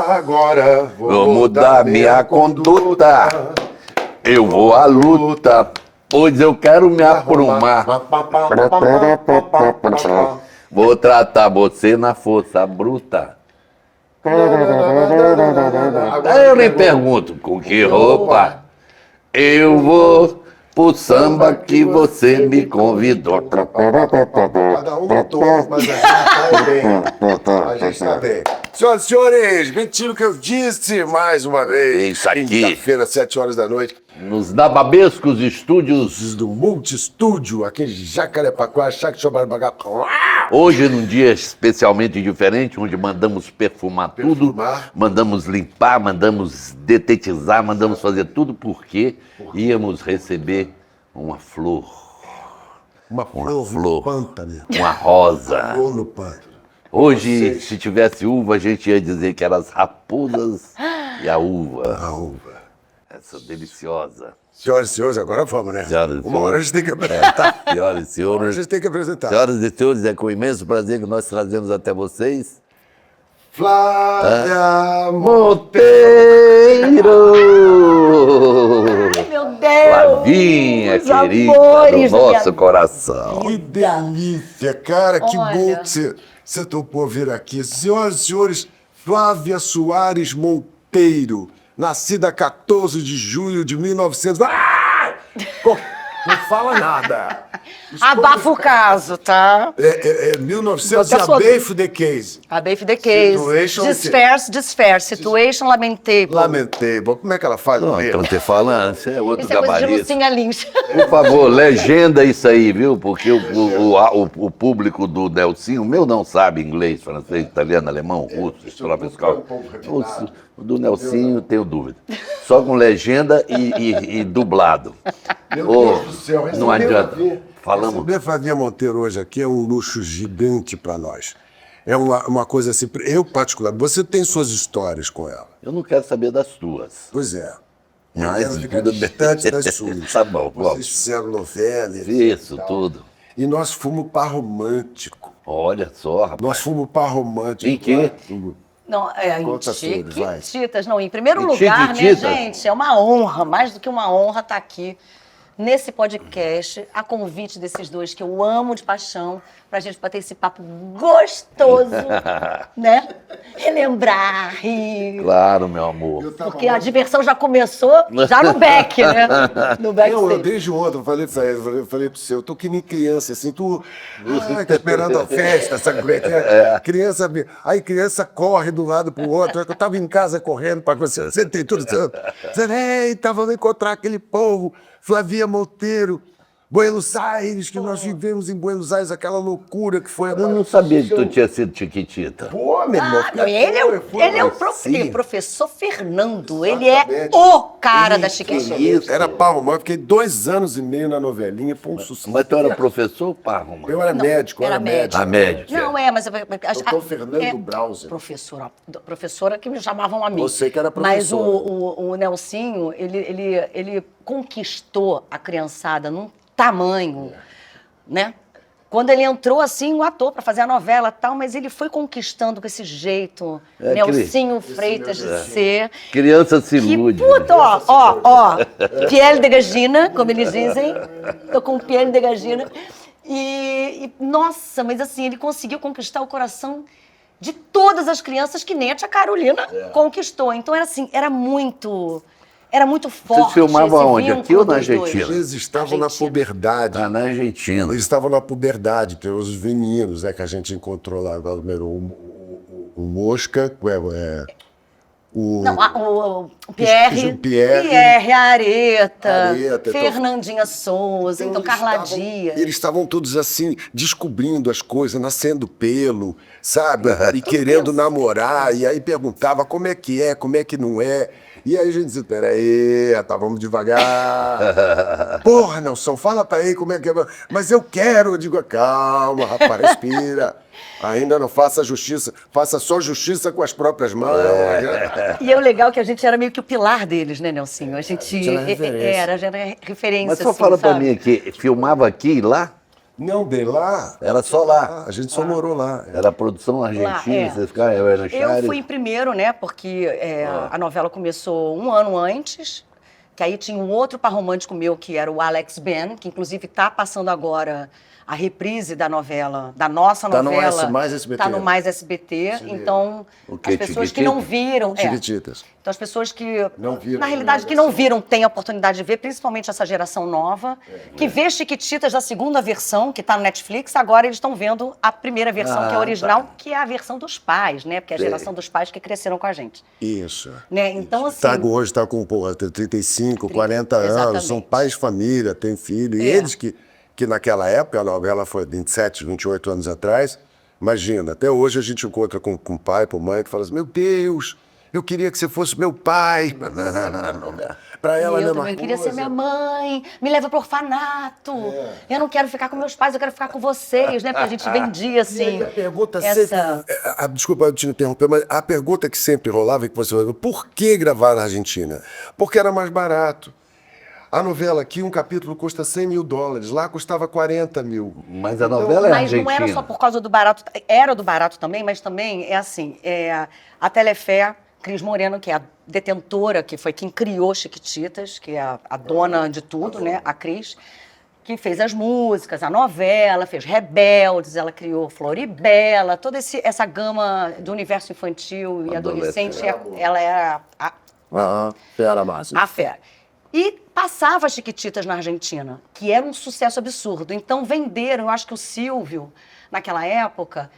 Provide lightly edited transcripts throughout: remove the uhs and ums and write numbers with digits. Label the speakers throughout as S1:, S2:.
S1: Agora
S2: Vou mudar minha conduta. Eu vou à luta, pois eu quero me aprumar. Vou tratar você na força bruta. Aí eu me pergunto, com que roupa eu vou pro samba que você me convidou?
S1: Cada um no tom, mas a gente tá bem. A gente tá bem. Senhoras e senhores, mentira o que eu disse mais uma vez.
S2: Isso aqui.
S1: Quinta-feira, 7 horas da noite.
S2: Nos Nababescos Estúdios,
S1: Do Multistúdio, aqui em Jacarepaguá, Xaxobarabagá.
S2: hoje num dia especialmente diferente, onde mandamos perfumar tudo,
S1: Perfumar.
S2: mandamos limpar, mandamos detetizar, mandamos fazer tudo porque íamos receber uma flor,
S1: Uma flor
S2: flor.
S1: no pântano.
S2: uma rosa.
S1: Flor no pântano.
S2: Hoje, se tivesse uva, a gente ia dizer que eram as raposas e a uva.
S1: A uva.
S2: Essa deliciosa.
S1: Senhoras e senhores, agora vamos, né?
S2: Senhoras e
S1: Uma hora a
S2: senhores.
S1: gente tem que apresentar.
S2: Senhoras e
S1: A
S2: senhores,
S1: gente tem que apresentar.
S2: senhoras e senhores, é com imenso prazer que nós trazemos até vocês
S1: Flávia
S2: Monteiro!
S3: Meu Deus!
S2: Flavinha,
S3: os
S2: querida,
S3: amores
S2: do
S3: da
S2: nosso
S3: minha
S2: coração.
S1: Que delícia, cara, que
S3: Olha.
S1: bom que você topou vir aqui. Senhoras e senhores, Flávia Soares Monteiro, nascida 14 de julho de 1900. Ah! Pô, não fala nada.
S3: Abafa o caso, tá?
S1: É 1900 e
S3: Outra sua-
S1: abafo the case.
S3: Abafa the case.
S1: Situation-
S3: Desfer. Situation lamentable.
S1: Lamentável. Como é que ela faz?
S2: Não, então você fala, isso é outro
S3: Isso é coisa de
S2: gabarito.
S3: Lucinha Lins.
S2: Por favor, legenda isso aí, viu? Porque o público do Nelsinho, o meu não sabe inglês, francês, italiano, alemão, russo, estrofe, escola. O do Nelsinho, tenho dúvida. Só com legenda e dublado.
S1: Meu
S2: Ô,
S1: Deus do céu,
S2: não adianta. Falamos.
S1: Receber Flavinha Monteiro hoje aqui é um luxo gigante para nós. É uma coisa assim. Eu, particularmente, você tem suas histórias com ela.
S2: Eu não quero saber das tuas.
S1: Pois é.
S2: Mas
S1: Ela fica distante das suas.
S2: Tá bom, vamos.
S1: Vocês fizeram novela. etc
S2: Isso,
S1: e tal.
S2: tudo.
S1: E nós fomos par romântico.
S2: Olha só, rapaz.
S1: Nós fomos par romântico.
S2: Em quê?
S3: Não,
S1: Conta tudo, vai.
S3: Chiquititas. Não, em primeiro
S2: Em
S3: lugar, né,
S2: Chiquititas?
S3: gente? É uma honra, mais do que uma honra estar aqui nesse podcast, a convite desses dois que eu amo de paixão, pra gente bater esse papo gostoso, né? Relembrar, rir.
S2: Claro, meu amor.
S3: Porque a diversão já começou já no back, né? No
S1: Eu
S3: backstage.
S1: desde ontem, eu falei pra ele, eu falei pro seu, eu tô que nem criança, assim, tá esperando a festa, sabe como é que é? Criança, aí criança corre de um lado pro outro, eu tava em casa correndo pra você, sentei tudo, eita, vamos encontrar aquele povo, Flavia Monteiro, Buenos Aires, que nós vivemos em Buenos Aires, aquela loucura que foi a
S2: Eu não sabia que tu tinha sido chiquitita.
S1: Pô, meu irmão,
S3: Não, ele é o
S1: Sim.
S3: professor Fernando. Ele é
S1: Exatamente.
S3: o cara da Chiquititas.
S2: isso?
S1: Era pau, eu fiquei 2 anos e meio na novelinha, foi um sucesso.
S2: Mas tu era professor ou parro, mano?
S1: Eu era médico, eu
S3: era
S1: era médico.
S2: Ah, médico.
S3: Não, mas...
S1: Doutor Fernando Brauser.
S3: Professora que me chamavam a mim.
S1: Você que era
S3: Mas
S1: professora.
S3: o Nelsinho, ele conquistou a criançada num tamanho, né? Quando ele entrou, assim, um ator para fazer a novela e tal, mas ele foi conquistando com esse jeito, Nelsinho Freitas de ser.
S2: Criança se
S3: Que
S2: ilude.
S3: puta, ó, Piel de Gagina, como eles dizem. Tô com Piel de Gagina. Nossa, mas assim, ele conseguiu conquistar o coração de todas as crianças que nem a tia Carolina conquistou. Então era assim, era muito forte.
S2: Vocês filmavam
S3: esse
S2: aonde?
S3: vínculo
S2: Aqui ou na
S3: dos dois.
S2: Argentina?
S1: Eles estavam na
S3: Argentina.
S1: puberdade.
S2: Tá na Argentina.
S1: Eles estavam na puberdade, tem os meninos, que a gente encontrou lá, o Mosca, o
S3: Não, o Pierre,
S1: Pierre,
S3: Areta,
S1: Areta, então-
S3: Fernandinha Souza, então Carla Dias.
S1: Eles estavam todos assim, descobrindo as coisas, nascendo pelo, sabe? E querendo namorar, e aí perguntava como é que não é. E aí a gente dizia, peraí, tá, vamos devagar. Porra, Nelson, fala pra ele como é que é. Mas eu quero, eu digo, calma, rapaz, respira. Ainda não faça justiça, faça só justiça com as próprias mãos.
S3: E é o legal que a gente era meio que o pilar deles, né, Nelsinho? A gente
S1: era referência.
S3: era referência.
S2: Mas só
S3: assim,
S2: fala pra
S3: sabe?
S2: mim aqui, filmava aqui e lá?
S1: Não, bem lá.
S2: Era só lá.
S1: A gente só morou lá.
S2: Era a produção argentina, vocês ficaram no
S3: Eu
S2: Charles.
S3: fui primeiro, né? Porque a novela começou um ano antes, que aí tinha um outro par romântico meu, que era o Alex Ben, que inclusive está passando agora a reprise da novela, da nossa
S1: Tá no
S3: novela.
S1: Mais SBT.
S3: Tá no Mais SBT. Então,
S2: O quê?
S3: as pessoas que não viram.
S1: Chiquititas.
S3: Então, as pessoas que,
S1: Não viram,
S3: na realidade, que não viram, têm a oportunidade de ver, principalmente essa geração nova, que vê Chiquititas da segunda versão, que está no Netflix, agora eles estão vendo a primeira versão, que é a original, que é a versão dos pais, né? Porque é a geração dos pais que cresceram com a gente.
S1: Isso.
S3: Né? Então, assim...
S1: Hoje está com 35, 40 anos,
S3: exatamente.
S1: são pais de família, têm filho. E eles que naquela época, a novela foi 27, 28 anos atrás, imagina, até hoje a gente encontra com o pai, com a mãe, que fala assim, meu Deus, eu queria que você fosse meu pai. Para ela,
S3: eu
S1: né,
S3: também queria ser minha mãe, me leva pro orfanato. Eu não quero ficar com meus pais, eu quero ficar com vocês, né? Porque a gente vendia, assim,
S1: A pergunta
S3: essa...
S1: sempre, desculpa eu te interromper, mas a pergunta que sempre rolava, que você falou, por que gravar na Argentina? Porque era mais barato. A novela aqui, um capítulo custa $100 mil, lá custava 40 mil.
S2: Mas a novela é
S3: Mas
S2: argentina.
S3: não era só por causa do barato, era do barato também, mas também é assim, a Telefé, Cris Moreno, que é a detentora, que foi quem criou Chiquititas, que é a dona de tudo, né, a Cris, que fez as músicas, a novela, fez Rebeldes, ela criou Floribela, toda essa gama do universo infantil e adolescente, ela era
S1: Fera massa.
S3: a fera. E passava Chiquititas na Argentina, que era um sucesso absurdo. Então venderam, eu acho que o Silvio, naquela época,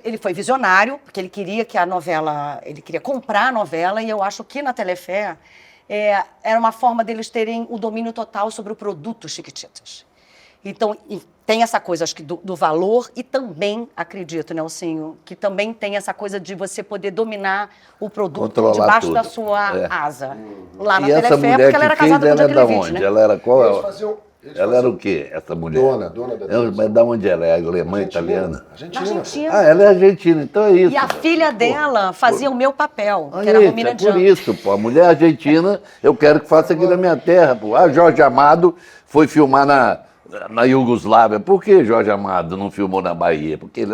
S3: ele foi visionário, porque ele queria que a novela, ele queria comprar a novela, e eu acho que na Telefé era uma forma deles terem o domínio total sobre o produto Chiquititas. Então, tem essa coisa, acho que, do valor e também, acredito, Nelsinho, que também tem essa coisa de você poder dominar o produto
S2: Controlar
S3: debaixo
S2: tudo.
S3: da sua asa. Lá na
S2: E essa
S3: Telefé,
S2: mulher
S3: porque ela era
S2: que fez,
S3: casada com o
S2: ela é da
S3: Jaqueline
S2: onde?
S3: né?
S2: Ela era qual?
S1: Ela
S2: era o quê, essa mulher?
S1: Dona da
S2: Mas da onde ela é? Alemã, italiana?
S3: Da Argentina.
S2: Ah, ela é argentina, então é isso.
S3: E a filha dela fazia o meu papel,
S2: Ah,
S3: que era a
S2: isso,
S3: Romina
S2: é por
S3: Gianni.
S2: isso, pô. A mulher argentina, eu quero que faça aqui na minha terra, pô. Ah, Jorge Amado foi filmar na Iugoslávia. Por que Jorge Amado não filmou na Bahia? Porque ele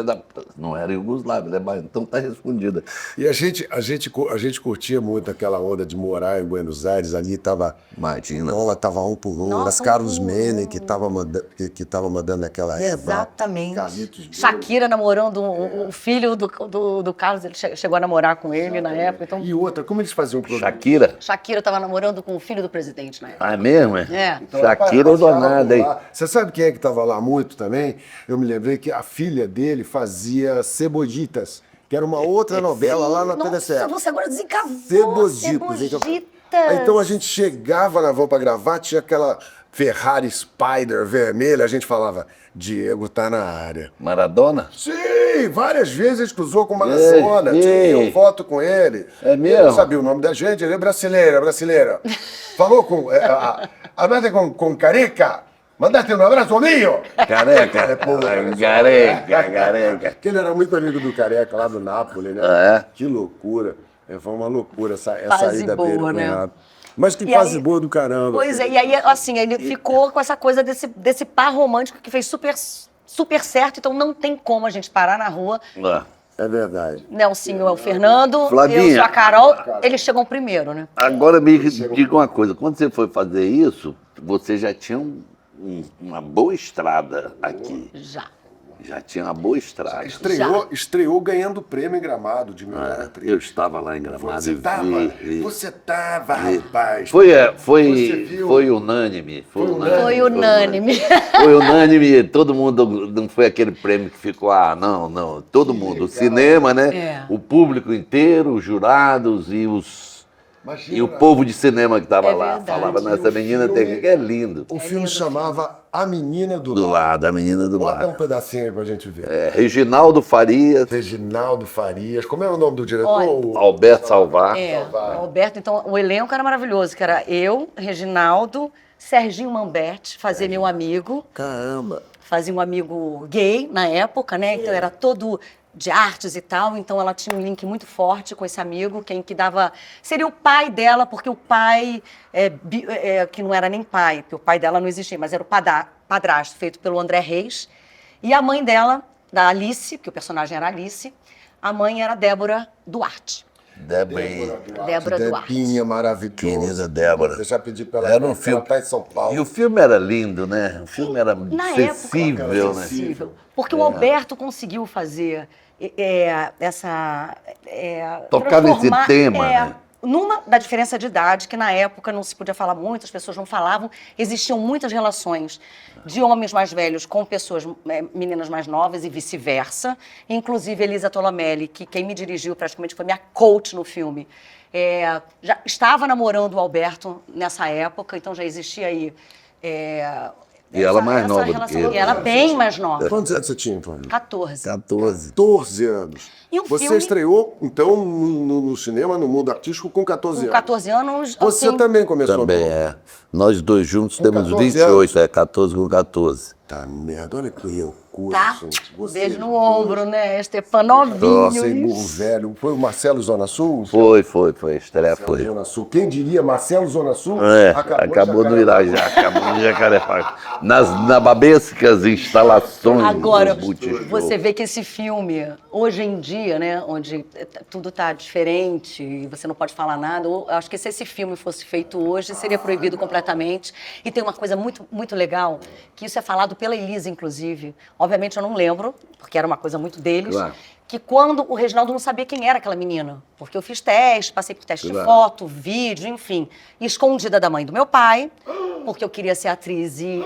S2: não era Iugoslávia, ele é Bahia. Então tá respondida.
S1: E a gente curtia muito aquela onda de morar em Buenos Aires, ali tava...
S2: Imagina.
S1: Dólar tava um por um,
S3: Nossa,
S1: as Carlos
S3: um por
S1: Menem que tava mandando naquela época.
S3: Exatamente.
S1: Carlitos
S3: Shakira namorando o filho do Carlos, ele chegou a namorar com ele na época. Então,
S1: E outra, como eles faziam o programa?
S2: Shakira?
S3: Shakira estava namorando com o filho do presidente na época.
S2: Ah, é mesmo?
S3: É.
S2: Shakira é danada, hein?
S1: Você sabe quem é que estava lá muito também? Eu me lembrei que a filha dele fazia Cebollitas, que era uma outra novela lá na
S3: Nossa,
S1: Telecel.
S3: você agora desencavou.
S1: Cebollitas. Então a gente chegava na van para gravar, tinha aquela Ferrari Spider vermelha, a gente falava, Diego tá na área.
S2: Maradona?
S1: Sim, várias vezes a gente cruzou com o Maradona, tinha foto com ele.
S2: É mesmo?
S1: Ele não sabia o nome da gente, ele é brasileira. Falou com... Hablate com Careca, mandate um abraço mío.
S2: Careca. Careca.
S1: Porque ele era muito amigo do Careca lá do Nápoles, né?
S2: Ah, é?
S1: Que loucura. Foi uma loucura essa
S3: Fase
S1: ida
S3: boa,
S1: dele com
S3: né?
S1: ela. Mas que
S3: E
S1: fase
S3: aí-
S1: boa do caramba.
S3: Pois é, e aí, assim, ele ficou com essa coisa desse par romântico que fez super certo, então não tem como a gente parar na rua.
S1: É verdade.
S3: Nelsinho é o Fernando,
S2: Flavinha.
S3: eu sou a Carol, eles chegam primeiro, né?
S2: Agora me diga uma coisa, quando você foi fazer isso, você já tinha uma boa estrada aqui. Já tinha uma boa estrada.
S1: Estreou ganhando prêmio em Gramado de melhor atriz.
S2: Eu estava lá em Gramado
S1: Você
S2: e
S1: tava?
S2: vi.
S1: Você tava, rapaz. Você viu?
S2: Foi unânime.
S3: Foi unânime.
S2: Foi unânime, todo mundo, não foi aquele prêmio que ficou, não, todo mundo, o cinema, né?
S3: É.
S2: O público inteiro, os jurados e
S1: Imagina.
S2: e o povo de cinema que estava lá.
S3: verdade.
S2: Falava, nessa menina tem que é lindo.
S1: O filme chamava A Menina do
S2: Do
S1: Lar.
S2: lado, a menina do
S1: Bota um
S2: lado.
S1: pedacinho aí pra gente ver.
S2: Reginaldo Farias,
S1: Reginaldo Farias. Como é o nome do diretor?
S3: Olha,
S2: Alberto Salvar.
S3: Alberto, então, o elenco era maravilhoso, que era eu, Reginaldo, Serginho Mamberti, fazia meu amigo.
S1: Caramba.
S3: Fazia um amigo gay na época, né? Então era todo de artes e tal, então ela tinha um link muito forte com esse amigo, quem que dava... Seria o pai dela, porque o pai, que não era nem pai, porque o pai dela não existia, mas era o padrasto, feito pelo André Reis, e a mãe dela, da Alice, que o personagem era Alice, a mãe era Débora Duarte. Débora Duarte.
S1: Debinha maravilhosa.
S2: Querida Débora.
S1: Deixa eu pedir pra ela.
S2: Era um filme.
S1: Ela tá em São Paulo.
S2: E o filme era lindo, né? O filme era
S3: Na
S2: sensível,
S3: época,
S2: né?
S3: sensível. Porque o Alberto conseguiu fazer essa...
S2: Tocar nesse
S3: transformar,
S2: tema, né?
S3: Numa da diferença de idade, que na época não se podia falar muito, as pessoas não falavam, existiam muitas relações de homens mais velhos com pessoas, meninas mais novas e vice-versa. Inclusive, Elisa Tolomelli, que quem me dirigiu praticamente foi minha coach no filme, já estava namorando o Alberto nessa época, então já existia aí...
S2: E ela mais nova do
S3: relação,
S2: que ele.
S3: e ela bem mais nova.
S1: Quantos anos você tinha, Antônio?
S3: 14.
S2: 14.
S1: 14 anos.
S3: E o
S1: Você
S3: filme-
S1: estreou, então, no cinema, no mundo artístico, com 14
S3: Com
S1: anos.
S3: 14 anos,
S1: Você
S3: assim,
S1: também começou
S2: Também
S1: a...
S2: é. Nós dois juntos temos
S1: 14
S2: 28, 14 com 14.
S1: Tá merda, olha que eu curto,
S3: tá?
S1: gente.
S3: Beijo no ombro, né? Estefan novinho.
S1: Nossa, e burro velho. Foi o Marcelo Zona Sul?
S2: Foi, a estreia foi.
S1: Zona Sul. Quem diria Marcelo Zona Sul?
S2: Acabou no Irajá, acabou no Jacarepaguá. Na babescas instalações
S3: Agora,
S2: do Multishow.
S3: você vê que esse filme, hoje em dia, né, onde tudo tá diferente e você não pode falar nada, eu acho que se esse filme fosse feito hoje, seria proibido completamente. E tem uma coisa muito, muito legal, que isso é falado pela Elisa, inclusive. Obviamente eu não lembro, porque era uma coisa muito deles.
S2: Claro.
S3: Que quando o Reginaldo não sabia quem era aquela menina. Porque eu fiz teste, passei por teste de
S2: Claro.
S3: foto, vídeo, enfim. Escondida da mãe do meu pai, porque eu queria ser atriz e...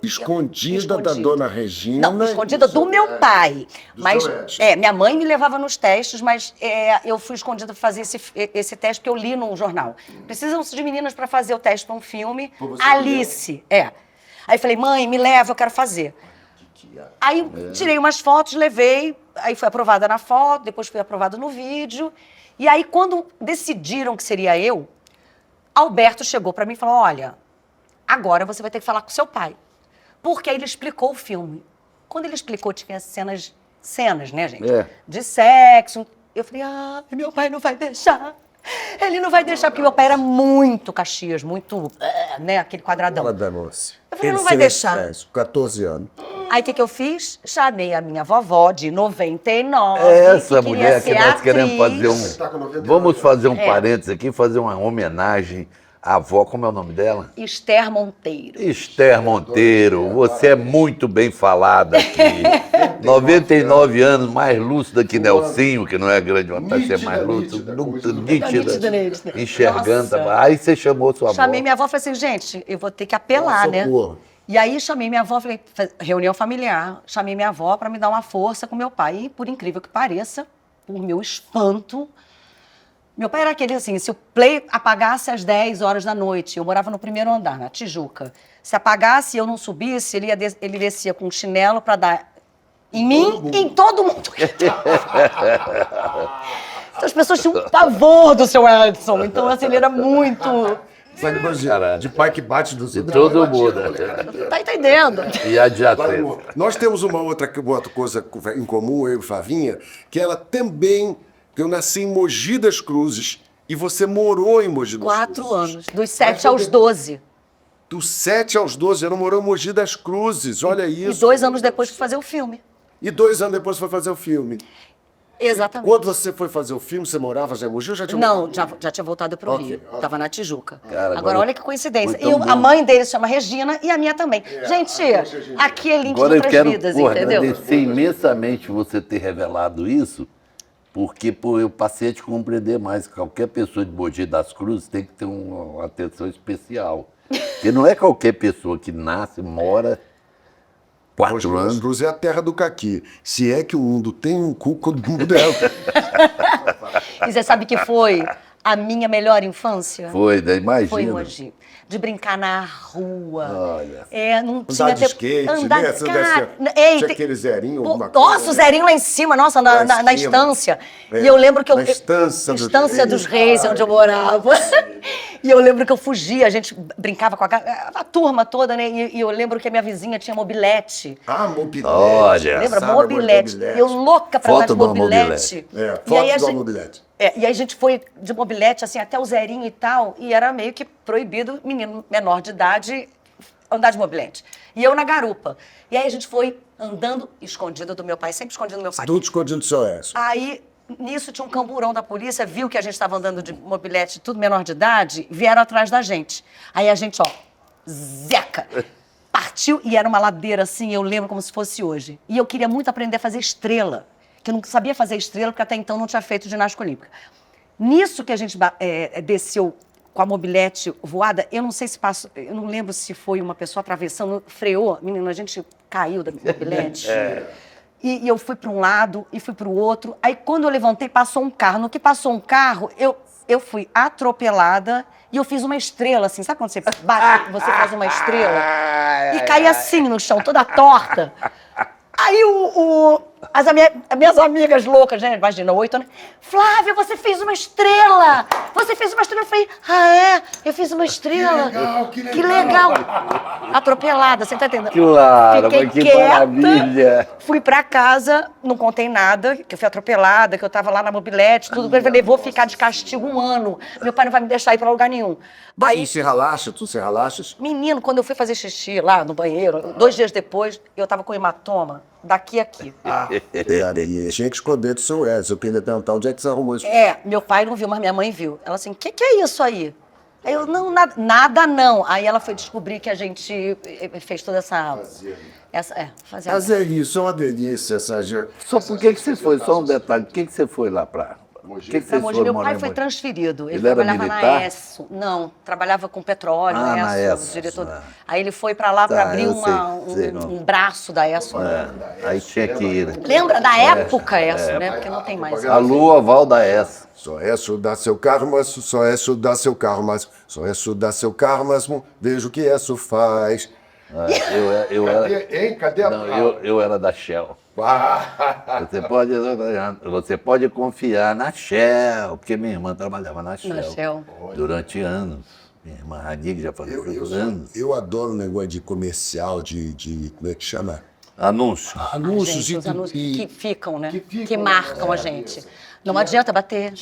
S1: Escondida da dona Regina.
S3: Não, escondida do meu pai.
S1: Do
S3: Mas,
S1: seu Edson.
S3: minha mãe me levava nos testes, mas eu fui escondida para fazer esse teste, porque eu li num jornal. Precisam-se de meninas para fazer o teste para um filme.
S1: Pô, você
S3: Alice, Aí falei, mãe, me leva, eu quero fazer. Aí tirei umas fotos, levei, aí fui aprovada na foto, depois fui aprovada no vídeo. E aí, quando decidiram que seria eu, Alberto chegou para mim e falou, olha, agora você vai ter que falar com seu pai. Porque aí ele explicou o filme. Quando ele explicou, tinha cenas, né, gente?
S2: É.
S3: De sexo. Eu falei, meu pai não vai deixar. Ele não vai deixar, porque meu pai era muito Caxias, muito, né, aquele quadradão.
S1: Ela danou-se.
S3: Eu falei, não vai deixar.
S1: 14 anos.
S3: Aí o que eu fiz? Chamei a minha vovó de 99.
S2: Essa
S3: que
S2: mulher que
S3: queria
S2: nós
S3: ser
S2: queremos
S3: atriz.
S2: fazer
S1: Tá com 99.
S2: Vamos fazer um parênteses aqui, fazer uma homenagem à avó, como é o nome dela?
S3: Esther Monteiro.
S2: Esther Monteiro, você é muito bem falada aqui. 99 anos, mais lúcida que Nelsinho, que não é grande, mas vai ser mais lúcida, nítida, enxergando.
S3: Nossa.
S2: Aí você chamou sua avó.
S3: Chamei minha avó e falei assim, gente, eu vou ter que apelar, né?
S1: Socorro.
S3: E aí chamei minha avó, falei, reunião familiar, chamei minha avó para me dar uma força com meu pai. E, por incrível que pareça, por meu espanto, meu pai era aquele assim, se o play apagasse às 10 horas da noite, eu morava no primeiro andar, na Tijuca. Se apagasse e eu não subisse, ele descia com um chinelo para dar em mim e em todo mundo. Então as pessoas tinham um pavor do seu Edson. Então, assim, ele era muito...
S1: Sabe coisa de pai que bate dos
S2: De todo mundo.
S3: Tá entendendo?
S2: E adjacência.
S1: Nós temos uma outra coisa em comum, eu e Flavinha, que ela também, que eu nasci em Mogi das Cruzes e você morou em Mogi das
S3: 4
S1: Cruzes.
S3: anos, dos 7 aos 12.
S1: Dos 7 aos 12, ela morou em Mogi das Cruzes, olha isso.
S3: E 2 anos depois fui fazer o filme.
S1: E 2 anos depois foi fazer o filme.
S3: Exatamente.
S1: Quando você foi fazer o filme, você morava já em Mogi ou já tinha
S3: Não, já tinha voltado pro Rio. Tava na Tijuca.
S2: Cara,
S3: agora, olha que coincidência.
S2: foi tão
S3: A
S2: bom.
S3: mãe dele se chama Regina e a minha também. Gente, aqui é link de
S2: Agora eu
S3: outras
S2: quero
S3: vidas, entendeu?
S2: agradecer imensamente você ter revelado isso, porque eu passei a te compreender mais. Qualquer pessoa de Mogi das Cruzes tem que ter uma atenção especial. Porque não é qualquer pessoa que nasce, mora 4
S1: Mogi das
S2: anos.
S1: Cruzes é a terra do caqui. Se é que o mundo tem um cu, todo mundo é.
S3: E você sabe que foi a minha melhor infância?
S2: Foi, né? Imagina.
S3: Foi em Mogi. De brincar na rua.
S2: Olha.
S3: Não
S1: Andar
S3: tinha
S1: de skate,
S3: andar,
S1: né? Você
S3: cara,
S1: tinha aquele zerinho, alguma
S3: Nossa,
S1: coisa,
S3: o
S1: né?
S3: zerinho lá em cima, nossa,
S1: Lá em
S3: na
S1: cima.
S3: estância.
S1: É,
S3: E eu lembro que eu...
S1: na Estância dos
S3: Estância
S1: Reis.
S3: dos Reis, onde eu morava. E eu lembro que eu fugia, a gente brincava com a turma toda, né? E eu lembro que a minha vizinha tinha mobilete.
S1: Ah, mobilete.
S2: Olha.
S3: Lembra?
S1: Sabe,
S3: Mobilete. Eu louca pra andar de
S2: Foto do
S3: mobilete.
S1: É,
S3: E aí
S1: foto
S3: a
S1: do
S3: gente-
S1: mobilete.
S3: e aí a gente foi de mobilete, assim, até o zerinho e tal, e era meio que proibido menino menor de idade andar de mobilete. E eu na garupa. E aí a gente foi andando escondido do meu pai, sempre escondido do meu pai.
S1: Tudo escondido do seu Écio.
S3: Aí, nisso, tinha um camburão da polícia, viu que a gente estava andando de mobilete, tudo menor de idade, vieram atrás da gente. Aí a gente, ó, zeca, partiu e era uma ladeira assim, eu lembro como se fosse hoje. E eu queria muito aprender a fazer estrela, que eu não sabia fazer estrela, porque até então não tinha feito ginástica olímpica. Nisso que a gente desceu com a mobilete voada, eu não sei se passou, eu não lembro se foi uma pessoa atravessando, freou, menino, a gente caiu da mobilete. E eu fui para um lado e fui para o outro. Aí, quando eu levantei, passou um carro. No que passou um carro, eu fui atropelada e eu fiz uma estrela, assim. Sabe quando você bate, você faz uma estrela? E caí assim no chão, toda torta. Aí as minhas amigas loucas, né? Imagina, 8 anos. Flávia, você fez uma estrela! Você fez uma estrela. Eu falei, eu fiz uma estrela.
S1: Que legal,
S3: Que legal. Atropelada, você tá entendendo?
S2: Claro,
S3: Fiquei
S2: mas que
S3: quieta,
S2: maravilha.
S3: fui pra casa, não contei nada, que eu fui atropelada, que eu tava lá na mobilete, tudo. Eu falei, vou ficar de castigo 1 ano. Meu pai não vai me deixar ir pra lugar nenhum.
S1: Aí você relaxa, tu se relaxas?
S3: Menino, quando eu fui fazer xixi lá no banheiro, 2 dias depois, eu tava com hematoma daqui a aqui.
S1: Tinha que esconder do seu Écio. Eu queria perguntar onde é que você arrumou isso.
S3: Meu pai não viu, mas minha mãe viu. Ela assim, o que é isso aí? Aí eu, não, nada não. Aí ela foi descobrir que a gente fez toda essa... Fazia.
S1: Mas é isso, é uma delícia essa...
S2: Só por que você foi? Só um detalhe. Por que você foi lá pra... Por que você foi
S3: Meu
S2: morar
S3: pai
S2: em
S3: foi
S2: Mogi?
S3: transferido. Ele
S2: Ele era
S3: trabalhava
S2: militar?
S3: na ESSO. Não, trabalhava com petróleo,
S2: Na
S3: ESSO,
S2: ESSO,
S3: diretor. Aí ele foi pra lá para abrir
S2: eu sei,
S3: um braço da ESSO.
S2: Aí tinha que ir.
S3: Lembra da época ESSO, né? Porque não tem mais.
S2: A lua val da essa.
S1: Só é estudar seu carro, mas só é estudar seu carro, mas só é estudar seu carro, mas veja o que isso faz.
S2: Eu era...
S1: Hein? Cadê a...
S2: Não, eu era da Shell.
S1: Ah,
S2: Você pode confiar na Shell, porque minha irmã trabalhava na Shell.
S3: Na Shell.
S2: Durante anos. Minha irmã Ranig já faleceu por anos.
S1: eu adoro o negócio de comercial, como é que chama?
S2: Anúncio.
S1: Anúncios
S3: Gente, os anúncios que ficam, né?
S1: que ficam,
S3: Que marcam a gente. Não adianta bater.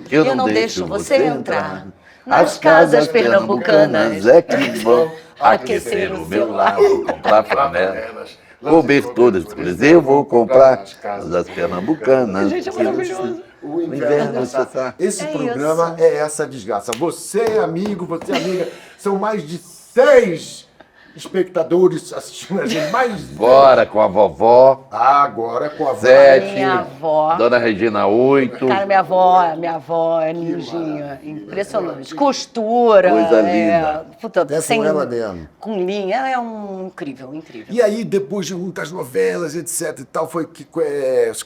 S2: Eu não deixo você
S3: entrar. Nas casas pernambucanas
S2: é que vão aquecer o meu lar, comprar flanelas, cobertores, eu vou comprar das pernambucanas.
S3: Gente, é maravilhoso.
S1: O inverno está... Esse programa é essa desgraça. Você, amigo, você, amiga, são mais de 6 espectadores assistindo a gente.
S2: Bora com a vovó.
S1: Agora com a
S2: 7.
S3: Minha avó.
S2: Dona Regina, 8.
S3: Cara, minha avó é lindinha, impressionante. Costura.
S2: Coisa linda.
S3: Puta,
S1: É com ela mesmo.
S3: Com linha, ela é incrível.
S1: E aí, depois de muitas novelas, etc e tal,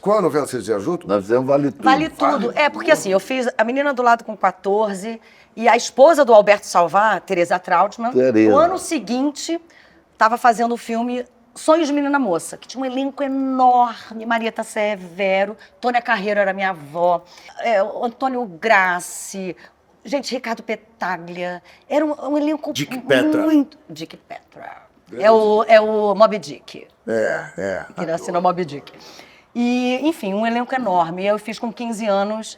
S1: qual a novela vocês fizeram junto?
S2: Nós fizemos Vale Tudo.
S3: Vale tudo. Porque assim, eu fiz A Menina do Lado com 14 e a esposa do Alberto Salvar, Teresa Trautmann, no ano seguinte, estava fazendo o filme Sonhos de Menina Moça, que tinha um elenco enorme, Marieta Severo, Tônia Carreiro era minha avó, Antônio Grassi, gente, Ricardo Petaglia, era um elenco
S1: Dick Petra.
S3: muito... Dick Petra. É o Moby Dick. Que nasceu no Moby Dick. E, enfim, um elenco enorme. Eu fiz com 15 anos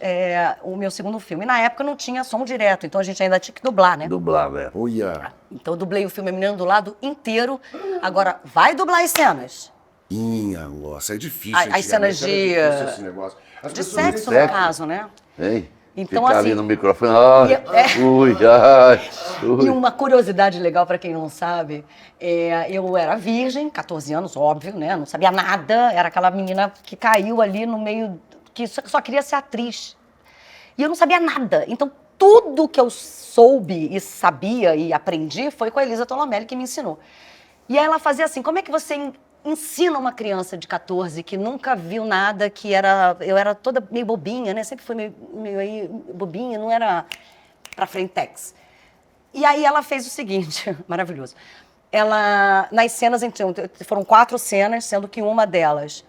S3: o meu segundo filme. E na época não tinha som direto, então a gente ainda tinha que dublar, né?
S2: Dublar, velho.
S3: Então eu dublei o filme Menina do Lado inteiro. Agora, vai dublar as cenas.
S1: Nossa, é difícil.
S3: As cenas de sexo, no caso, né?
S2: Ei,
S3: então,
S2: ficar
S3: assim,
S2: ali no microfone.
S3: E uma curiosidade legal para quem não sabe, eu era virgem, 14 anos, óbvio, né? Não sabia nada, era aquela menina que caiu ali no meio, que só queria ser atriz. E eu não sabia nada. Então, tudo que eu soube e sabia e aprendi foi com a Elisa Tolomelli que me ensinou. E aí ela fazia assim, como é que você ensina uma criança de 14 que nunca viu nada, eu era toda meio bobinha, né? Sempre fui meio aí bobinha, não era pra frentex. E aí ela fez o seguinte, maravilhoso. Nas cenas, então, foram 4 cenas, sendo que uma delas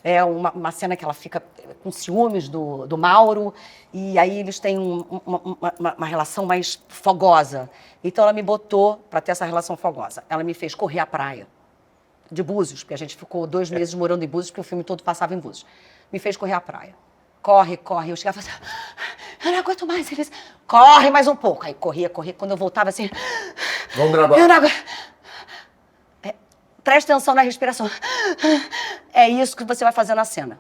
S3: é uma cena que ela fica com ciúmes do Mauro, e aí eles têm uma relação mais fogosa. Então ela me botou para ter essa relação fogosa. Ela me fez correr à praia, de Búzios, porque a gente ficou 2 meses morando em Búzios, porque o filme todo passava em Búzios. Me fez correr à praia. Corre. Eu chegava assim, eu não aguento mais. Eles, corre mais um pouco. Aí corria. Quando eu voltava assim,
S1: vamos gravar.
S3: Eu não aguento. presta atenção na respiração. É isso que você vai fazer na cena.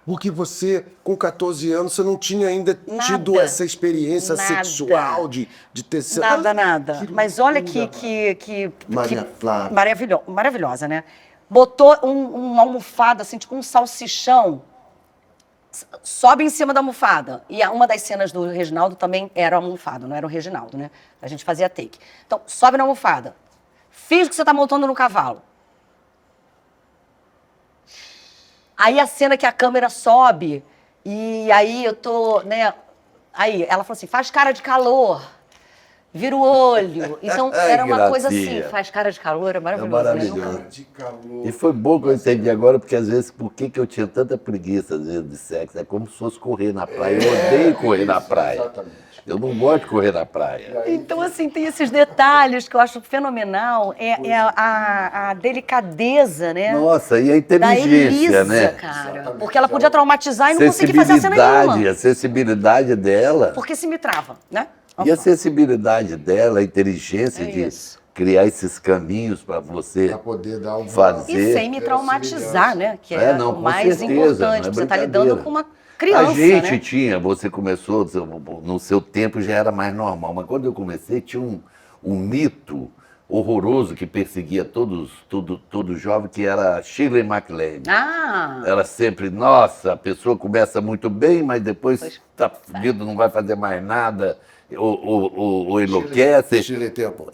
S1: Porque você, com 14 anos, você não tinha ainda tido
S3: Nada.
S1: essa experiência
S3: Nada.
S1: sexual de ter...
S3: Nada.
S1: Que
S3: Mas olha
S1: loucura,
S3: que
S1: Maria Flávia.
S3: maravilhosa, né? Botou uma almofada, assim, tipo um salsichão, sobe em cima da almofada. E uma das cenas do Reginaldo também era o almofado, não era o Reginaldo, né? A gente fazia take. Então, sobe na almofada. Finge que você tá montando no cavalo. Aí a cena que a câmera sobe, e aí eu tô, né? Aí ela falou assim, faz cara de calor, vira o olho. Então era uma coisa assim,
S2: gracinha.
S3: faz cara de calor, é
S2: É
S3: maravilhoso.
S2: maravilhoso.
S3: Né?
S1: De calor.
S2: E foi bom que eu entendi agora, porque às vezes, por que eu tinha tanta preguiça, às vezes, de sexo? É como se fosse correr na praia. Eu odeio correr na praia.
S1: Exatamente.
S2: Eu não gosto de correr na praia.
S3: Então, assim, tem esses detalhes que eu acho fenomenal, é a delicadeza, né?
S2: Nossa, e a
S3: Da
S2: inteligência,
S3: Elisa,
S2: né?
S3: cara. Porque ela podia traumatizar e não conseguir fazer a cena nenhuma.
S2: A sensibilidade dela.
S3: Porque se me trava, né?
S2: E a sensibilidade dela, a inteligência
S3: É
S2: de
S3: isso.
S2: criar esses caminhos para você
S1: Para poder dar um...
S2: fazer.
S3: E sem me traumatizar, né? Que é,
S2: não,
S3: o
S2: com
S3: mais
S2: certeza,
S3: importante.
S2: não é
S3: Porque você está
S2: brincadeira.
S3: lidando com uma criança,
S2: A gente
S3: né?
S2: tinha, você começou, no seu tempo já era mais normal, mas quando eu comecei tinha um mito horroroso que perseguia todo jovem, que era Shirley MacLaine.
S3: Ah!
S2: Era sempre, nossa, a pessoa começa muito bem, mas depois está fudido, não vai fazer mais nada, ou enlouquece.
S1: Shirley Temple.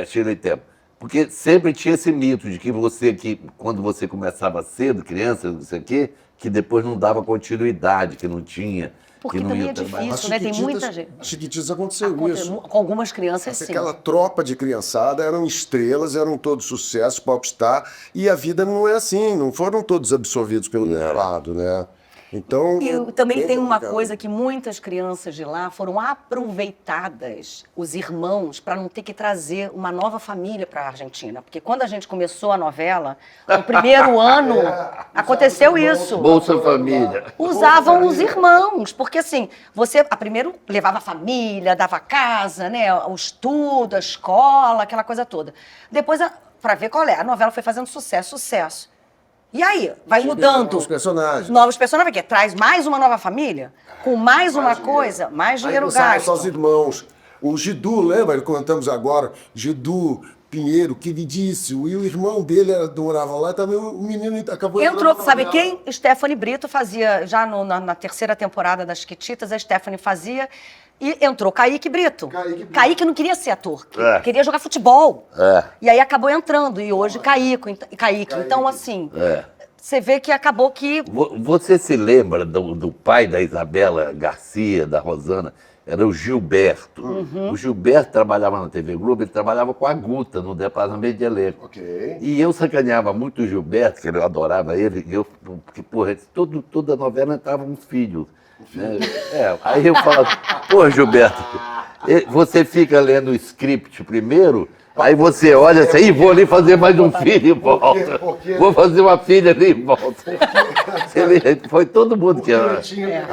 S2: Shirley Temple. Porque sempre tinha esse mito de que quando você começava cedo, criança, não sei o quê, que depois não dava continuidade, que não tinha.
S3: Porque
S2: que não
S3: também
S2: ia
S3: é
S2: trabalhar.
S3: difícil, né? Tem muita gente.
S1: Chiquititas aconteceu isso.
S3: Com algumas crianças, sim.
S1: Aquela tropa de criançada eram estrelas, eram todos sucessos, popstar, e a vida não é assim, não foram todos absorvidos pelo mercado, né? Então...
S3: E também tem uma
S1: complicado.
S3: coisa que muitas crianças de lá foram aproveitadas, os irmãos, para não ter que trazer uma nova família para a Argentina. Porque quando a gente começou a novela, no primeiro ano, aconteceu isso.
S2: Bolsa Família.
S3: Usavam os irmãos, porque assim, você primeiro levava a família, dava casa, né, o estudo, a escola, aquela coisa toda. Depois, para ver qual é, a novela foi fazendo sucesso. E aí, vai mudando.
S1: Os personagens.
S3: Novos personagens, que traz mais uma nova família, com mais uma coisa, mais dinheiro
S1: Aí começaram
S3: gasto.
S1: só os irmãos. O Gidu, lembra? Contamos agora. Gidu Pinheiro, queridíssimo. E o irmão dele morava lá, também o menino acabou
S3: Entrou,
S1: entrando na
S3: sabe
S1: novela.
S3: quem? Stephanie Brito fazia, já na terceira temporada das Chiquititas, a Stephanie fazia. E entrou Kaique Brito. Kaique não queria ser ator, queria jogar futebol. E aí acabou entrando. E hoje Kaique. Então, assim, você vê que acabou que...
S2: Você se lembra do pai da Isabela Garcia, da Rosana? Era o Gilberto. O Gilberto trabalhava na TV Globo, ele trabalhava com a Guta, no departamento de elenco.
S1: Ok.
S2: E eu sacaneava muito o Gilberto, que eu adorava ele, porque, porra, toda novela entrava um filho. Né? Aí eu falava, pô, Gilberto, você fica lendo o script primeiro, aí você olha assim, "Ih, vou ali fazer mais um filho e volta. Vou fazer uma filha ali e volta." Foi todo mundo que era.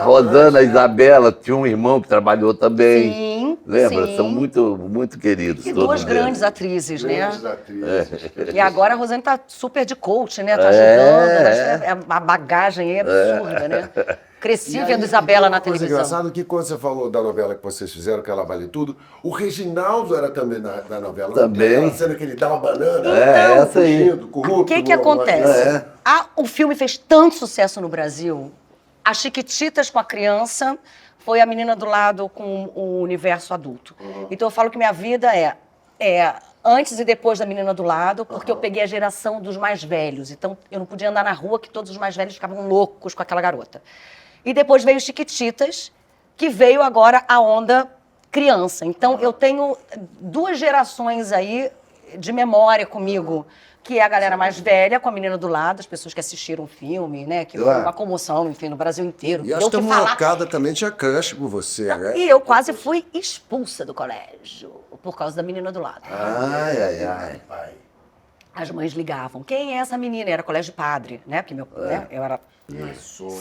S2: Rosana, Isabela, tinha um irmão que trabalhou também.
S3: Sim,
S2: Lembra?
S3: sim.
S2: São muito queridos.
S3: E
S2: todos
S3: duas
S2: eles.
S3: grandes atrizes,
S1: Grandes
S3: né?
S1: atrizes.
S3: E agora a Rosane tá super de coach, né? Tá ajudando. A bagagem é absurda, né? Cresci
S1: E aí,
S3: vendo Isabela na
S1: uma coisa
S3: televisão.
S1: engraçada que quando você falou da novela que vocês fizeram, que ela vale tudo, o Reginaldo era também da novela.
S2: Também.
S1: Aquela cena que ele dá uma banana.
S2: Essa aí.
S1: fugindo,
S3: O
S1: corrupto,
S3: que acontece?
S2: É.
S3: O filme fez tanto sucesso no Brasil. As Chiquititas com a criança foi a menina do lado com o universo adulto. Então eu falo que minha vida é antes e depois da menina do lado, porque eu peguei a geração dos mais velhos. Então eu não podia andar na rua que todos os mais velhos ficavam loucos com aquela garota. E depois veio Chiquititas, que veio agora a onda criança. Então eu tenho duas gerações aí de memória comigo, que é a galera mais velha, com a menina do lado, as pessoas que assistiram o filme, né? Que foi uma comoção, enfim, no Brasil inteiro.
S1: E acho que a
S3: falar.
S1: molecada também tinha crush por você, né?
S3: E eu quase fui expulsa do colégio, por causa da menina do lado.
S2: Ai.
S3: As mães ligavam. Quem é essa menina? Era colégio de padre, né? Porque né, eu era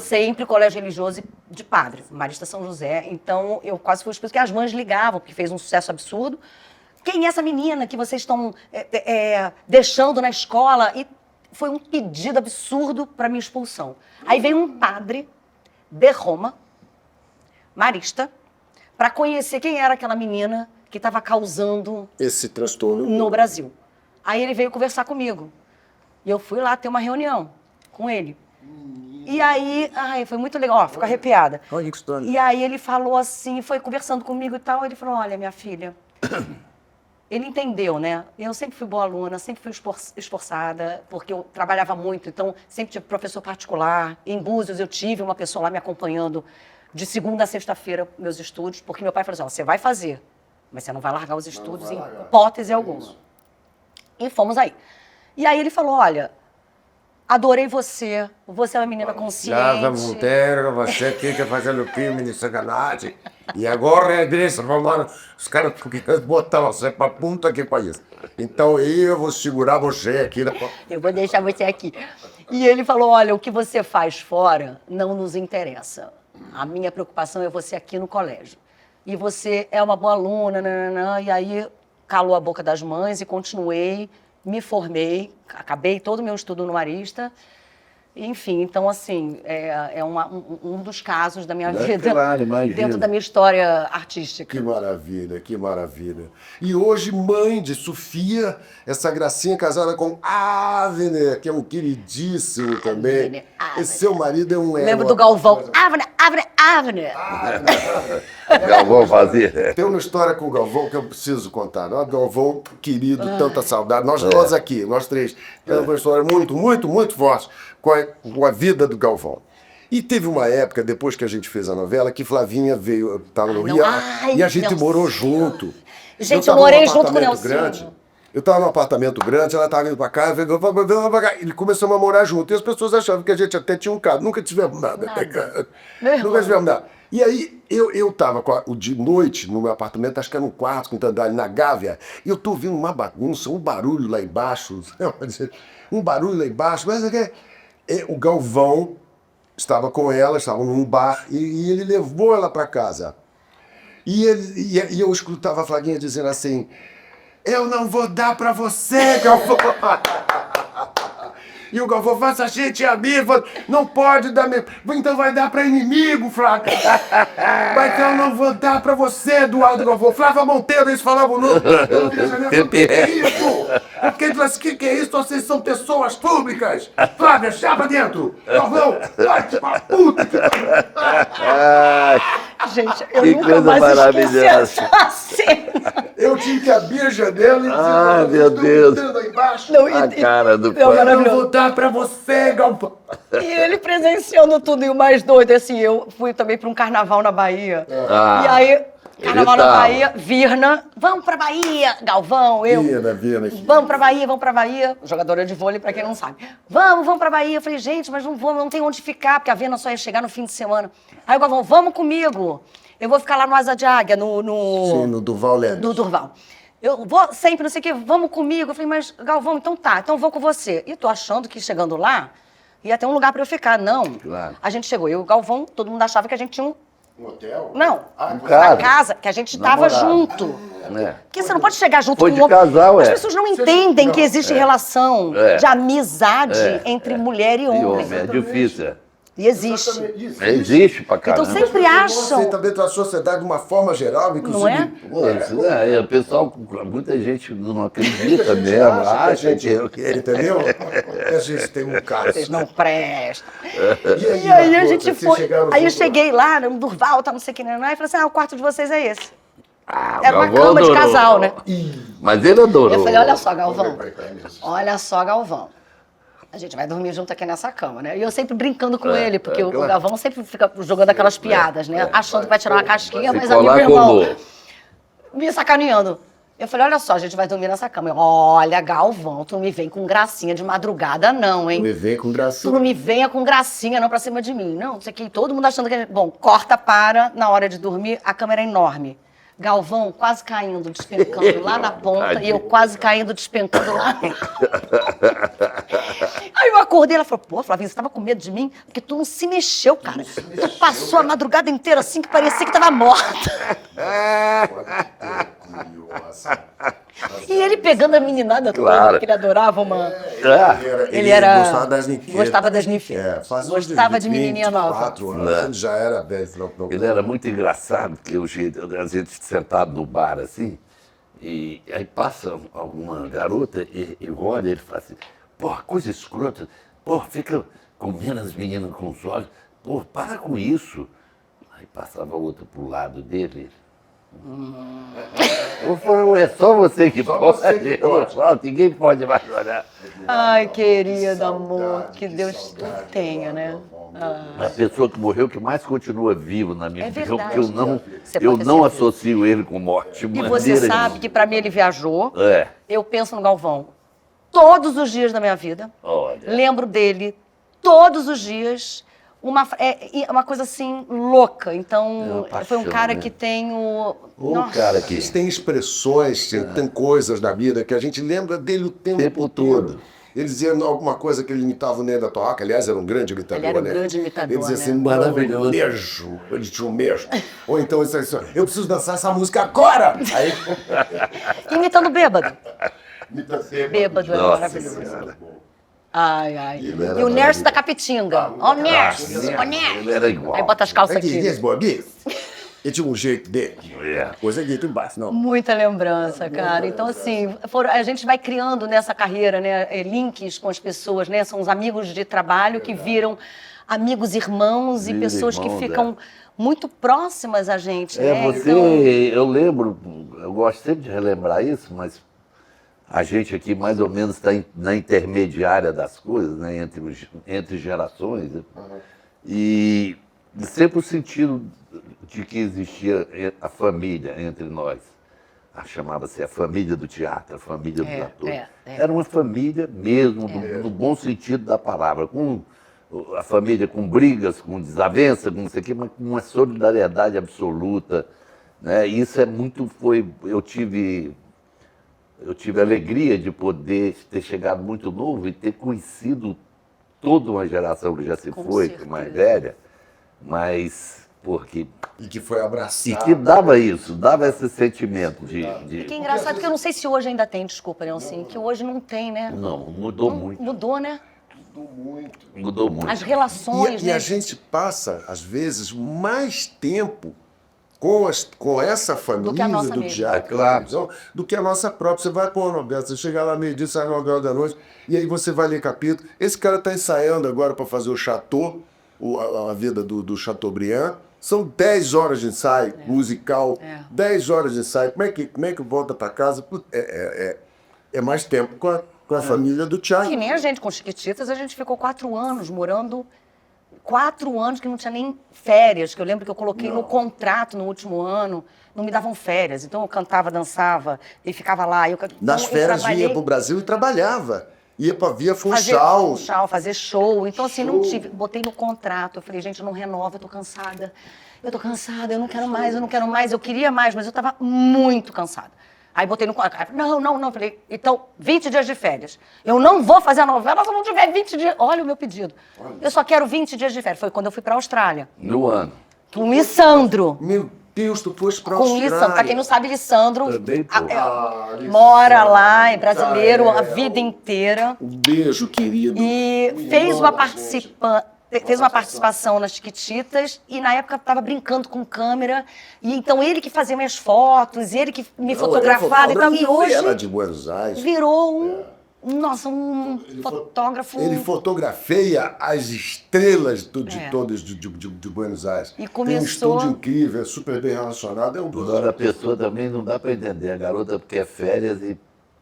S3: sempre colégio religioso de padre, Marista São José. Então, eu quase fui expulsa, porque as mães ligavam, porque fez um sucesso absurdo. quem é essa menina que vocês estão deixando na escola? E foi um pedido absurdo para minha expulsão. Aí veio um padre de Roma, marista, para conhecer quem era aquela menina que estava causando
S1: Esse transtorno.
S3: no Brasil. Aí ele veio conversar comigo. E eu fui lá ter uma reunião com ele. E aí, foi muito legal. Ó, fico arrepiada.
S1: Olha que história.
S3: E aí ele falou assim, foi conversando comigo e tal. Ele falou, olha, minha filha... Ele entendeu, né? Eu sempre fui boa aluna, sempre fui esforçada, porque eu trabalhava muito, então sempre tive professor particular. Em Búzios eu tive uma pessoa lá me acompanhando de segunda a sexta-feira meus estudos, porque meu pai falou assim, ó, você vai fazer, mas você não vai largar os estudos em hipótese alguma. E fomos aí. E aí ele falou, olha, adorei você, você é uma menina consciente.
S1: Flávia Monteiro, você fica fazendo filme de sacanagem. E agora é desse, os caras querem botar você pra puta que país. Então eu vou segurar você aqui.
S3: Eu vou deixar você aqui. E ele falou, olha, o que você faz fora não nos interessa. A minha preocupação é você aqui no colégio. E você é uma boa aluna, nananã. E aí calou a boca das mães e continuei, me formei, acabei todo o meu estudo no Marista. Enfim, então, assim, um dos casos da minha vida dentro da minha história artística.
S1: Que maravilha, que maravilha. E hoje, mãe de Sofia, essa gracinha casada com Avner, que é um queridíssimo também.
S3: Avner.
S1: Esse seu marido é um...
S3: Lembro do Galvão. Avner.
S2: Galvão fazia.
S1: Tem uma história com o Galvão que eu preciso contar. O Galvão, querido, tanta saudade. Nós aqui, nós três, temos uma história muito, muito, muito forte com a vida do Galvão. E teve uma época, depois que a gente fez a novela, que Flavinha veio, estava no Rio, e a gente morou junto.
S3: Gente, eu morei junto com o Nelsinho.
S1: Eu estava num apartamento grande, ela estava indo para cá, ele começou a morar junto. E as pessoas achavam que a gente até tinha um carro. Nunca tivemos nada. Nunca tivemos nada. E aí, eu estava de noite no meu apartamento, acho que era no quarto, quinto andar, na Gávea, e eu estou ouvindo uma bagunça, um barulho lá embaixo, mas o Galvão estava com ela, estavam num bar, e ele levou ela para casa. E eu escutava a Flavinha dizendo assim, eu não vou dar para você, Galvão. E o Galvão, faça a gente amigo, não pode dar mesmo. Então vai dar para inimigo, Flávia. Mas eu não vou dar para você, Eduardo Galvão. Flávia Monteiro, eles falavam, não. O que é isso? Porque ele falou assim, o que é isso? Vocês são pessoas públicas. Flávia, chapa dentro. Galvão, vai pra puta.
S3: Gente, eu
S2: que
S3: nunca
S2: coisa
S3: mais esqueci
S2: maravilhosa.
S3: essa cena.
S1: Eu tive que abrir a janela e dizer,
S2: Ah, meu Deus.
S1: aí embaixo.
S2: A cara do
S3: não,
S2: pai.
S1: Eu não
S3: maravilhoso.
S1: vou dar pra você, Galvão.
S3: E ele presenciando tudo. E o mais doido, assim, eu fui também para um carnaval na Bahia. E aí, carnaval na
S2: tava.
S3: Bahia, Virna, vamos pra Bahia, Galvão, eu.
S1: Vina.
S3: Vamos pra Bahia. Jogadora de vôlei, pra quem não sabe. Vamos pra Bahia. Eu falei, gente, mas não vou, não tem onde ficar, porque a Virna só ia chegar no fim de semana. Aí o Galvão, vamos comigo. Eu vou ficar lá no Asa de Águia,
S1: Sim, no Durval Lemos.
S3: do Durval. Eu vou sempre, não sei o quê, vamos comigo. Eu falei, mas Galvão, então tá, então vou com você. E tô achando que chegando lá, ia ter um lugar pra eu ficar. Não.
S2: Claro.
S3: A gente chegou, eu e o Galvão, todo mundo achava que a gente tinha um...
S1: Um hotel?
S3: Não,
S2: casa.
S3: uma casa, que a gente tava junto. Porque você não pode chegar junto
S2: Foi
S3: com
S2: de
S3: um outro.
S2: casal,
S3: As
S2: é.
S3: pessoas não entendem que existe relação de amizade
S2: É.
S3: entre mulher e
S2: E
S3: homem.
S2: homem, é difícil.
S3: E existe.
S2: Existe pra
S3: Então
S2: caramba.
S3: sempre acham...
S1: Você também da sociedade de uma forma geral, inclusive.
S3: Não é?
S2: Pô, isso é, o pessoal, muita gente não acredita mesmo, acha que...
S1: Entendeu? A gente tem um caso.
S3: Vocês não prestam.
S1: E
S3: E aí a gente
S1: vocês
S3: foi.
S1: chegaram
S3: Aí eu
S1: junto lá?
S3: cheguei lá, no Durval, tá não sei o que, né? E falei assim: o quarto de vocês é esse.
S2: Ah, o
S3: Era uma
S2: Galvão
S3: cama de
S2: adorou.
S3: casal, né?
S2: Mas ele adorou.
S3: Eu falei, olha só, Galvão. Olha só, Galvão. A gente vai dormir junto aqui nessa cama, né? E eu sempre brincando com ele, porque o
S2: claro.
S3: Galvão sempre fica jogando aquelas piadas, né? Achando que vai tirar uma casquinha, mas
S2: Ficou
S3: ali,
S2: lá,
S3: meu irmão,
S2: colou.
S3: me sacaneando. Eu falei, olha só, a gente vai dormir nessa cama. Eu, olha, Galvão, tu não me vem com gracinha de madrugada, não, hein?
S1: Me vem com
S3: Tu
S1: gracinha.
S3: não me venha com gracinha, não, pra cima de mim. Não, isso aqui, todo mundo achando que... Bom, corta para, na hora de dormir, a câmera é enorme. Galvão quase caindo, despencando lá na ponta, e eu quase caindo, despencando lá. Aí eu acordei, ela falou, pô, Flavinha, você tava com medo de mim? Porque tu não se mexeu, cara. Tu passou a madrugada inteira assim, que parecia que tava morta.
S1: Curiosa.
S3: E ele pegando a meninada toda,
S2: Claro.
S3: que ele adorava uma...
S1: Ele
S3: era...
S1: gostava das ninquedas.
S3: Gostava das ninfedas.
S1: Fazia
S3: gostava de menininha nova.
S1: 4 anos, ele já era velho.
S2: Ele era muito engraçado, porque a gente sentado no bar assim, e aí passa alguma garota e olha, ele fala assim, porra, coisa escrota, porra, fica comendo as meninas com os olhos, porra, para com isso. Aí passava outra pro lado dele. Eu falei, é só você que pode. Eu falo, ninguém pode mais olhar.
S3: Ai, querido amor, que Deus tenha, né?
S2: A pessoa que morreu que mais continua vivo na minha
S3: É
S2: vida,
S3: verdade.
S2: porque
S3: Você
S2: eu
S3: pode ter
S2: não
S3: certeza.
S2: associo ele com morte. de
S3: E
S2: maneira
S3: você sabe
S2: nenhuma.
S3: que pra mim ele viajou.
S2: É,
S3: Eu penso no Galvão todos os dias da minha vida.
S2: olha.
S3: Lembro dele todos os dias. Uma coisa assim louca. Então,
S2: É uma
S3: foi um
S2: paixão,
S3: cara
S2: né?
S3: que tem o.
S2: O
S3: Nossa.
S2: cara que.
S1: Eles têm expressões, tem coisas na vida que a gente lembra dele o tempo,
S2: Tempo
S1: todo.
S2: todo.
S1: Ele dizia alguma coisa que ele imitava o Ney da Torraca, aliás, era um grande imitador,
S3: Ele era um
S1: né?
S3: grande imitador,
S1: Ele dizia
S3: né?
S1: assim,
S2: Maravilhoso.
S1: Mesmo, ele tinha um mesmo. Ou então ele dizia assim, eu preciso dançar essa música agora! Aí,
S3: Imitando bêbado.
S1: imita sempre.
S3: Bêbado é
S2: Nossa
S3: maravilhoso.
S2: Senhora.
S3: Ai, ai.
S1: Ele
S3: E
S1: era
S3: o Nerso
S1: maravilhoso.
S3: da Capitinga. Ó, Nerso, ó,
S2: Ele
S3: Nerso.
S2: era igual.
S3: Aí bota as calças
S1: Aqui,
S3: aqui.
S1: esse Bobi, ele tinha um jeito dele.
S2: É.
S1: Coisa aqui, tu embaixo, não.
S3: Muita lembrança, cara. Então, assim, a gente vai criando nessa carreira, né, links com as pessoas, né? São os amigos de trabalho que viram amigos irmãos e
S2: Viram
S3: pessoas que
S2: irmãos,
S3: ficam muito próximas a gente,
S2: É,
S3: né?
S2: você,
S3: Então,
S2: eu lembro, eu gosto sempre de relembrar isso, mas a gente aqui mais ou menos está na intermediária das coisas, né, entre gerações, né? E sempre o sentido de que existia a família entre nós. Chamava-se a família do teatro, a família dos atores. Era uma família mesmo, no bom sentido da palavra, com a família com brigas, com desavença, com não sei o quê, mas com uma solidariedade absoluta, né? Isso é muito, eu tive a alegria de poder ter chegado muito novo e ter conhecido toda uma geração que já se
S3: Com
S2: foi,
S3: certeza.
S2: mais velha, mas porque
S1: E que foi
S2: e
S1: abraçado.
S2: que dava isso, dava esse sentimento de
S3: que é engraçado que eu não sei se hoje ainda tem, desculpa, Nelson, que hoje não tem, né?
S2: não, mudou muito,
S3: Mudou, né?
S2: mudou muito.
S3: As relações,
S1: E
S3: né?
S1: a gente passa, às vezes, mais tempo com essa família
S3: Do que a nossa
S1: do
S3: mesma.
S1: teatro,
S2: É claro.
S1: da televisão, do que a nossa própria. Você vai pôr, Roberto, você chega lá meio-dia, sai 9 horas da noite, e aí você vai ler capítulo. Esse cara está ensaiando agora para fazer o Chateau, a vida do Chateaubriand. São 10 horas de ensaio musical, 10 horas de ensaio. Como é que volta para casa? Putz, é mais tempo com a família do teatro.
S3: Que nem a gente, com Chiquititas, a gente ficou 4 anos morando. 4 anos que não tinha nem férias, que eu lembro que eu coloquei no contrato no último ano, não me davam férias. Então eu cantava, dançava e ficava lá.
S1: Nas
S3: então,
S1: férias
S3: trabalhei-
S1: vinha para o Brasil e trabalhava. Ia para Via
S3: fazer
S1: Funchal.
S3: fazer show. Então, assim, não tive. Botei no contrato. Eu falei, gente, não renova, eu tô cansada. Eu tô cansada, eu não quero mais, eu não quero mais. Eu queria mais, mas eu tava muito cansada. Aí botei no contrato. Não. Falei, então, 20 dias de férias. Eu não vou fazer a novela se eu não tiver 20 dias. Olha o meu pedido. Eu só quero 20 dias de férias. Foi quando eu fui pra Austrália.
S2: No ano.
S3: Com o Lissandro.
S1: Meu Deus, tu foste para a
S3: Com o
S1: Austrália.
S3: Lissandro. Pra quem não sabe, Lissandro
S2: Também tô.
S3: mora lá, é brasileiro a vida inteira.
S1: Um beijo, querido.
S3: E fez uma participação nas Chiquititas e na época estava brincando com câmera. E então ele que fazia minhas fotos, ele que me fotografava e tal. E hoje
S1: Era de Buenos Aires.
S3: virou um fotógrafo.
S1: Ele fotografia as estrelas de
S3: É.
S1: todas de Buenos Aires.
S3: E
S1: Tem um
S3: começou-
S1: estúdio incrível, é super bem relacionado. É um
S2: Agora a pessoa também não dá para entender. A garota quer férias e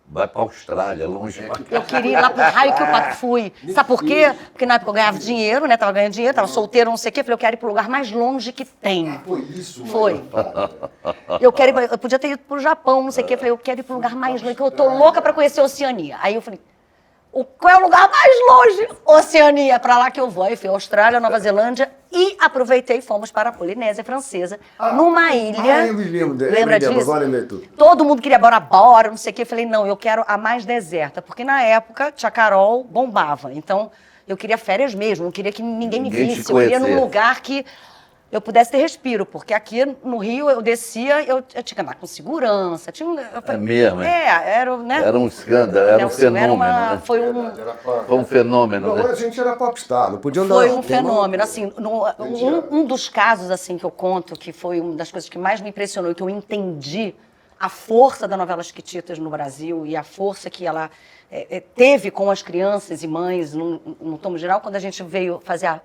S2: vai para a Austrália, longe pra cá.
S3: Eu queria ir lá pro raio que eu fui. Sabe por quê? Porque na época eu ganhava dinheiro, né? Tava ganhando dinheiro, tava solteiro, não sei o quê. Falei, eu quero ir pro lugar mais longe que tem.
S1: Foi isso,
S3: Foi. Eu podia ter ido pro Japão, não sei o quê. Falei, eu quero ir pro lugar mais longe, que eu tô louca pra conhecer a Oceania. Aí eu falei, qual é o lugar mais longe? Oceania, pra lá que eu vou. Aí fui Austrália, Nova Zelândia e aproveitei e fomos para a Polinésia Francesa, numa ilha.
S1: eu me lembro dele.
S3: Lembra
S1: Eu me lembro,
S3: disso?
S1: agora eu lembrei tudo.
S3: Todo mundo queria Bora Bora, não sei o quê. Eu falei, não, eu quero a mais deserta. Porque na época, Tia Carol bombava. Então, eu queria férias mesmo, não queria que ninguém me
S2: Ninguém te
S3: visse. Eu queria num
S2: conhecesse.
S3: lugar que eu pudesse ter respiro, porque aqui no Rio eu descia, eu tinha que andar com segurança.
S2: É mesmo, hein?
S3: Era, né?
S2: Era um escândalo, era um fenômeno, né?
S3: Foi
S2: um fenômeno,
S1: Não,
S2: né?
S1: a gente era popstar, não podia andar
S3: Foi
S1: na
S3: um
S1: rua.
S3: fenômeno, assim, um dos casos, assim, que eu conto, que foi uma das coisas que mais me impressionou e que eu entendi a força da novela Chiquititas no Brasil e a força que ela teve com as crianças e mães, no tom geral, quando a gente veio fazer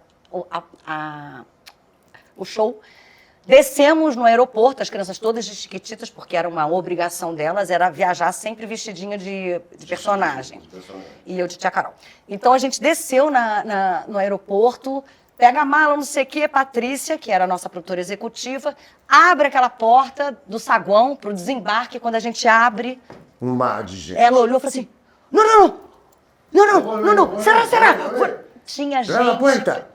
S3: o show. Descemos no aeroporto, as crianças todas de Chiquititas, porque era uma obrigação delas, era viajar sempre vestidinha de personagem. E eu de Tia Carol. Então a gente desceu no aeroporto, pega a mala, não sei o quê, Patrícia, que era a nossa produtora executiva, abre aquela porta do saguão para o desembarque. Quando a gente abre,
S1: Um mar de gente.
S3: ela olhou e falou assim: não, será? Tinha
S1: Será na
S3: gente
S1: puerta?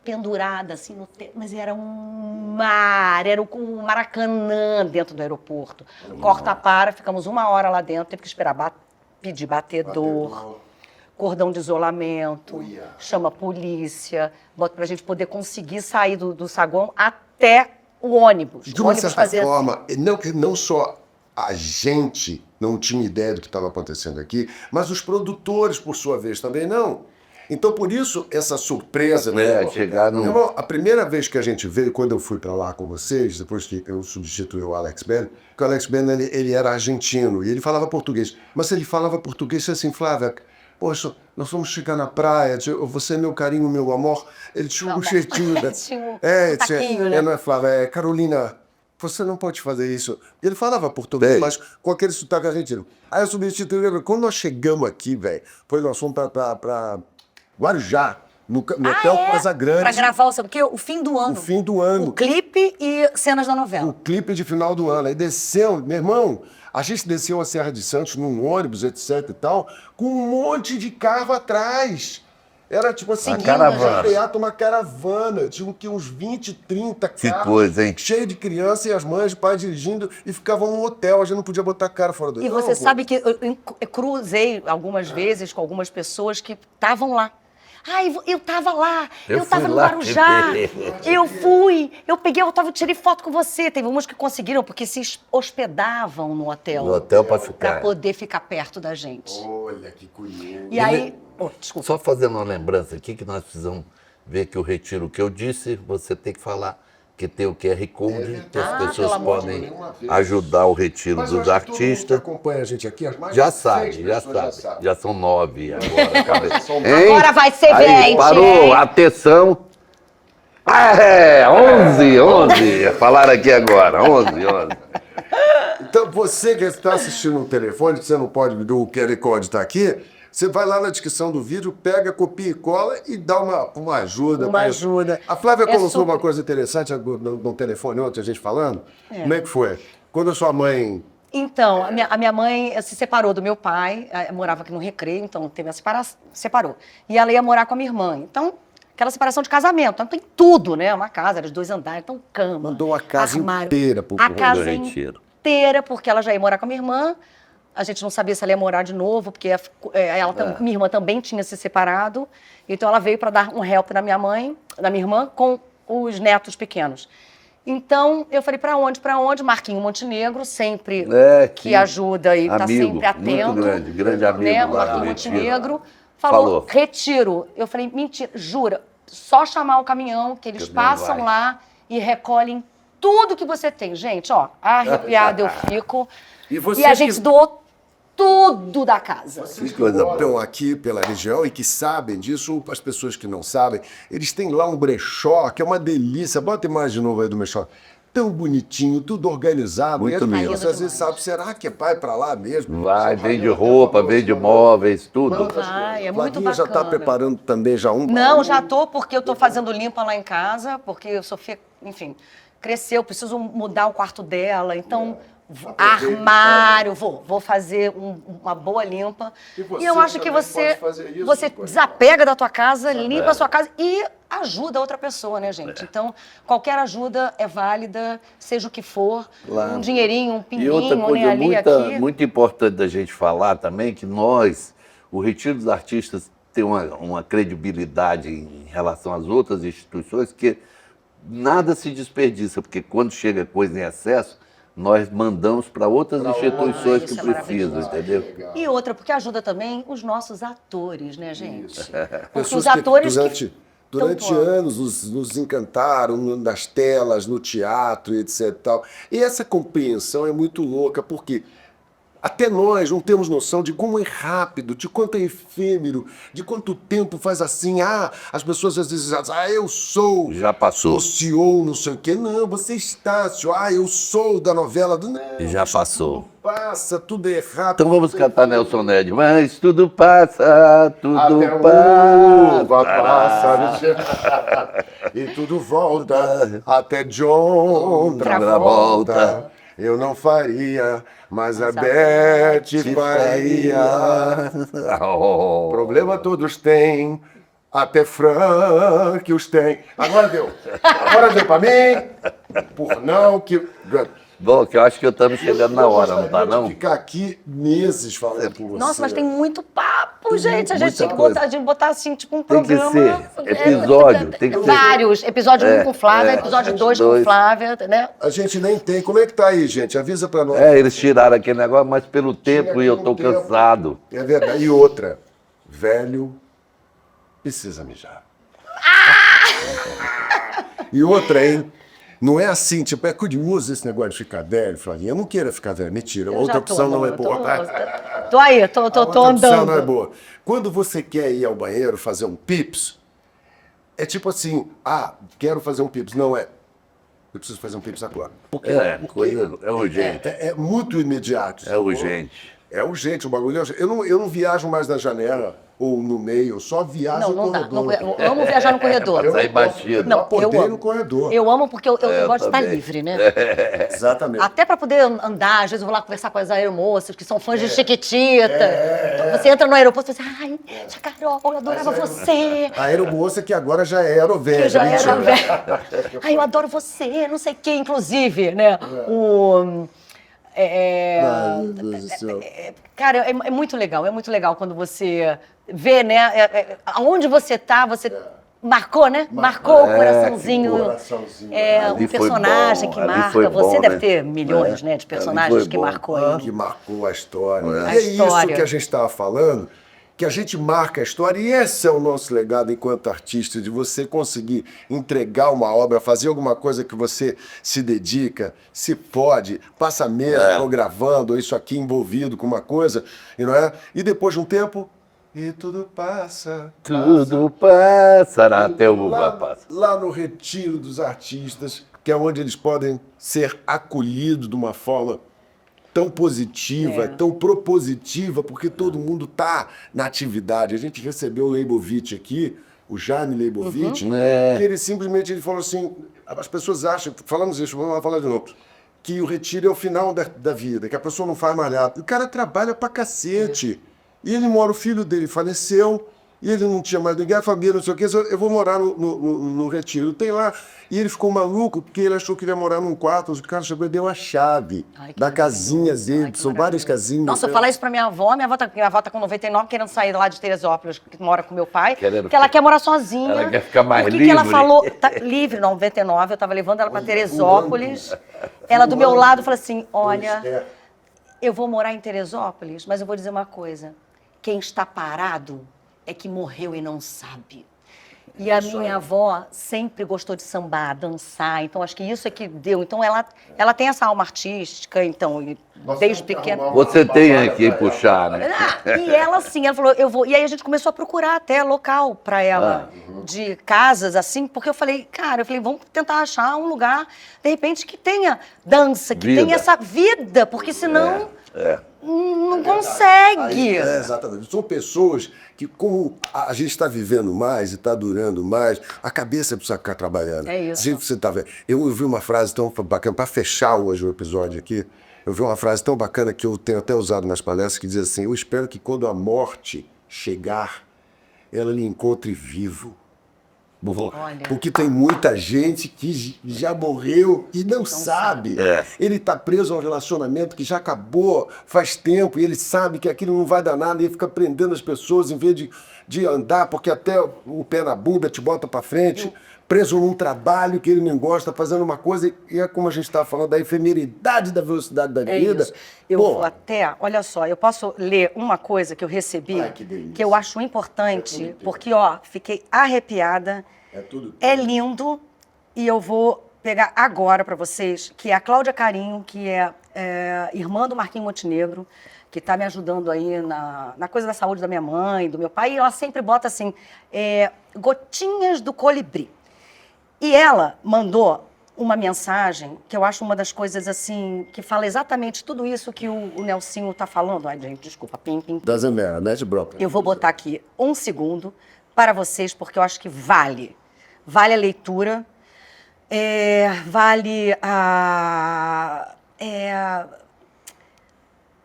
S3: pendurada assim no teto, mas era um mar, era um Maracanã dentro do aeroporto. Corta para, ficamos 1 hora lá dentro, teve que esperar pedir batedor, cordão de isolamento, chama a polícia, bota pra gente poder conseguir sair do saguão até o ônibus.
S1: De
S3: O
S1: uma
S3: ônibus
S1: certa forma, não só a gente não tinha ideia do que estava acontecendo aqui, mas os produtores, por sua vez, também não. Então, por isso, essa surpresa, né?
S2: Chegar no...
S1: Irmão, a primeira vez que a gente veio, quando eu fui para lá com vocês, depois que eu substituí o Alex Ben, que o Alex Ben, ele era argentino e ele falava português. Mas ele falava português assim, Flávia, poxa, nós vamos chegar na praia, você é meu carinho, meu amor. Ele tinha um jeitinho.
S3: Tinha um taquinho, né?
S1: Não é Flávia, Carolina, você não pode fazer isso. Ele falava português, mas com aquele sotaque argentino. Aí eu substituí, quando nós chegamos aqui, velho, nós fomos para Guarujá, no Hotel Casa Grande.
S3: Pra gravar o fim do ano.
S1: O fim do ano.
S3: O clipe e cenas da novela.
S1: O clipe de final do ano. Aí desceu, meu irmão, a gente desceu a Serra de Santos num ônibus, etc e tal, com um monte de carro atrás. Era tipo assim, uma caravana. Tinha uns 20, 30 carros.
S2: Que coisa, hein?
S1: Cheio de criança e as mães, o pai dirigindo e ficavam no hotel. A gente não podia botar a cara fora do
S3: E você sabe que eu cruzei algumas vezes com algumas pessoas que estavam lá. Ai, eu tava lá, eu tava no Guarujá, eu tirei foto com você. Teve umas que conseguiram, porque se hospedavam no hotel.
S2: No hotel para ficar.
S3: Pra poder ficar perto da gente.
S1: Olha que curioso.
S3: E aí... desculpa.
S2: Só fazendo uma lembrança aqui, que nós precisamos ver que o retiro que eu disse, você tem que falar que tem o QR Code, que as pessoas podem ajudar o retiro dos
S1: Todo mundo que
S2: artistas.
S1: acompanha a gente aqui, as mais
S2: Já
S1: de 6
S2: sabe.
S1: pessoas
S2: Já são 9 agora.
S3: Agora vai ser
S2: Aí,
S3: 20,
S2: parou,
S3: hein?
S2: atenção. 11. Falaram aqui agora, 11.
S1: Então, você que está assistindo no telefone, que você não pode, o QR Code está aqui, você vai lá na descrição do vídeo, pega, copia e cola e dá uma ajuda.
S3: Uma ajuda.
S1: A Flávia colocou
S3: super...
S1: uma coisa interessante no telefone ontem, a gente falando. Como é que foi? Quando a sua mãe...
S3: Então, a minha mãe se separou do meu pai, morava aqui no Recreio, então teve a separação, separou. E ela ia morar com a minha irmã. Então, aquela separação de casamento. Então tem tudo, né? Uma casa, era de 2 andares, então cama.
S1: Mandou a casa
S3: armário,
S1: inteira pro
S3: A casa
S2: retiro.
S3: inteira, porque ela já ia morar com a minha irmã. A gente não sabia se ela ia morar de novo, porque minha irmã também tinha se separado. Então ela veio para dar um help na minha mãe, na minha irmã, com os netos pequenos. Então eu falei, para onde? Marquinho Montenegro, sempre que ajuda e está sempre atento.
S2: Muito grande amigo.
S3: Né? O Marquinho Montenegro falou, retiro. Eu falei, mentira, jura, só chamar o caminhão, que eles passam lá e recolhem tudo que você tem. Gente, ó, arrepiada eu fico. E a gente doou tudo da casa.
S1: Vocês que estão aqui pela região e que sabem disso, as pessoas que não sabem, eles têm lá um brechó, que é uma delícia. Bota a imagem de novo aí do brechó. Tão bonitinho, tudo organizado.
S2: Muito
S1: e as
S2: lindo.
S1: pessoas às vezes sabem, será que vai para lá mesmo?
S2: Vai, vende roupa, vende móveis, tudo.
S3: Vai, é muito
S1: Flavinha já está
S3: bacana.
S1: preparando também já um...
S3: Não, já tô, porque eu tô fazendo limpa lá em casa, porque a Sofia, enfim, cresceu, preciso mudar o quarto dela, então... Armário, vou fazer uma boa limpa. E eu acho que você desapega da tua casa, limpa a sua casa e ajuda a outra pessoa, né, gente? Então, qualquer ajuda é válida, seja o que for. Um dinheirinho, um pinguinho,
S2: E outra coisa
S3: ali, aqui.
S2: muito importante da gente falar também, que nós, o Retiro dos Artistas, tem uma credibilidade em relação às outras instituições, que nada se desperdiça, porque quando chega coisa em excesso, nós mandamos para outras instituições que
S3: isso é
S2: precisam, entendeu?
S3: E outra, porque ajuda também os nossos atores, né, gente? Porque
S1: Pessoas
S3: os atores
S1: durante
S3: Então,
S1: anos nos encantaram nas telas, no teatro e etc. e tal. E essa compreensão é muito louca, porque até nós não temos noção de como é rápido, de quanto é efêmero, de quanto tempo faz assim. As pessoas às vezes dizem, eu sou
S2: Já passou.
S1: o CEO, não sei o quê. Não, você está, senhor. Eu sou da novela. Não,
S2: Já passou.
S1: tudo passa, tudo é rápido.
S2: Então vamos cantar Nelson Ned. Mas tudo passa, tudo
S1: Até o
S2: passa.
S1: uva passa e tudo volta até John Travolta. Eu não faria, mas a Beth faria. Problema todos têm, até Frank os tem. Agora deu pra mim, por não que...
S2: Bom, que eu acho que eu estamos chegando na hora, não tá
S1: gostaria de
S2: não?
S1: ficar aqui meses falando com você.
S3: Nossa, mas tem muito papo, gente. A gente
S2: muita
S3: tinha que
S2: coisa.
S3: botar assim, tipo um
S2: Tem que
S3: programa.
S2: ser episódio, tem que ser.
S3: Vários. Episódio 1 com Flávia, episódio 2 com
S2: dois.
S3: Flávia, né?
S1: A gente nem tem. Como é que tá aí, gente? Avisa pra nós.
S2: Eles tiraram aquele negócio, mas pelo tempo e eu tô
S1: Tempo.
S2: cansado.
S1: É verdade. E outra, velho precisa mijar. E outra, hein? Não é assim, tipo, é curioso esse negócio de ficar velho, Flavinha. Eu não queira ficar velho, mentira.
S3: Eu
S1: Outra
S3: já tô,
S1: opção não é
S3: amor,
S1: boa.
S3: Tô aí, tô
S1: Outra
S3: andando.
S1: opção não é boa. Quando você quer ir ao banheiro fazer um pips, é tipo assim, quero fazer um pips. Não é, eu preciso fazer um pips agora.
S2: É urgente.
S1: É muito imediato.
S2: É urgente.
S1: É urgente o bagulho. Eu não viajo mais na janela ou no meio, eu só viajo
S3: Não
S1: no
S3: dá.
S1: corredor.
S3: Eu amo viajar no corredor.
S1: Eu
S2: Sai
S1: não posso-
S2: batido.
S1: Não,
S3: eu
S1: poder
S3: amo.
S1: no corredor.
S3: Eu amo porque eu gosto de estar
S2: também.
S3: livre, né?
S1: Exatamente.
S3: Até para poder andar, às vezes eu vou lá conversar com as aeromoças que são fãs de Chiquitita. Você entra no aeroporto e fala assim, Tia Carol, eu adorava você.
S1: A aeromoça que agora já é aerovelha.
S3: Eu já era
S1: mentira.
S3: velha. Ai, eu adoro você, não sei o quê, inclusive, né?
S1: Ai, meu Deus do céu.
S3: Cara, é muito legal quando você vê, né, aonde você tá, você marcou, né? Marcou o coraçãozinho.
S1: coraçãozinho.
S3: É
S2: Ali
S3: um
S2: foi
S3: personagem
S2: bom,
S3: que
S2: ali
S3: marca.
S2: foi
S3: Você
S2: bom,
S3: deve
S2: né?
S3: ter milhões, né, de personagens
S2: foi
S3: que
S2: bom.
S3: marcou aí.
S1: Que marcou a história.
S3: A
S1: E é
S3: história.
S1: isso que a gente estava falando, que a gente marca a história, e esse é o nosso legado enquanto artista, de você conseguir entregar uma obra, fazer alguma coisa que você se dedica, se pode, passa meses ou gravando, ou isso aqui envolvido com uma coisa, e não é? E depois de um tempo, e tudo passa.
S2: Tudo passará até o uva passa.
S1: Lá no retiro dos artistas, que é onde eles podem ser acolhidos de uma forma tão positiva, tão propositiva, porque todo mundo está na atividade. A gente recebeu o Leibovitch aqui, o Jaime Leibovitch, e ele simplesmente falou assim, as pessoas acham, falamos isso, vamos lá falar de novo, que o retiro é o final da vida, que a pessoa não faz mais nada. O cara trabalha pra cacete. E ele mora, o filho dele faleceu, e ele não tinha mais ninguém, a família, não sei o quê, eu vou morar no retiro. Tem lá. E ele ficou maluco, porque ele achou que ele ia morar num quarto, o cara chegou e deu a chave da casinha dele, são várias casinhas.
S3: Nossa, eu falar isso pra minha avó tá com 99, querendo sair lá de Teresópolis, que mora com meu pai,
S2: Querendo
S3: que ela quer morar sozinha.
S2: Ela quer ficar mais
S3: O que ela
S2: livre.
S3: falou? Tá, livre, não, 99, eu tava levando ela pra Teresópolis. Ela do meu lado falou assim, olha, eu vou morar em Teresópolis, mas eu vou dizer uma coisa, quem está parado é que morreu e não sabe. E a minha avó sempre gostou de sambar, dançar, então acho que isso é que deu. Então ela tem essa alma artística, então, desde pequena.
S2: Você tem aqui puxar, né?
S3: E ela assim, ela falou, eu vou. E aí a gente começou a procurar até local para ela, de casas assim, porque eu falei, cara, vamos tentar achar um lugar, de repente, que tenha dança, que
S2: Vida.
S3: tenha essa vida, porque senão não consegue.
S1: Exatamente. São pessoas que, como a gente está vivendo mais e está durando mais, a cabeça precisa ficar trabalhando.
S3: É isso.
S1: Gente, você tá vendo. Eu ouvi uma frase tão bacana, para fechar hoje o episódio aqui, eu vi uma frase tão bacana que eu tenho até usado nas palestras, que diz assim, eu espero que quando a morte chegar, ela lhe encontre vivo.
S3: Olha.
S1: Porque tem muita gente que já morreu e não sabe. Ele está preso a um relacionamento que já acabou faz tempo e ele sabe que aquilo não vai dar nada e ele fica prendendo as pessoas em vez de de andar, porque até o pé na bunda te bota pra frente, preso num trabalho que ele não gosta, fazendo uma coisa, e é como a gente está falando, da efemeridade da velocidade da vida.
S3: Isso. Eu vou até, olha só, eu posso ler uma coisa que eu recebi,
S1: Ai, que delícia.
S3: que eu acho importante, porque, ó, fiquei arrepiada.
S1: É tudo.
S3: É lindo, e eu vou pegar agora para vocês, que é a Cláudia Carinho, que é irmã do Marquinhos Montenegro, que está me ajudando aí na coisa da saúde da minha mãe, do meu pai, e ela sempre bota assim, gotinhas do colibri. E ela mandou uma mensagem que eu acho uma das coisas assim, que fala exatamente tudo isso que o Nelsinho está falando. Ai, gente, desculpa, pim, pim, pim.
S1: Doesn't matter, né, bro?
S3: Eu vou botar aqui 1 segundo para vocês, porque eu acho que vale. Vale a leitura, vale a...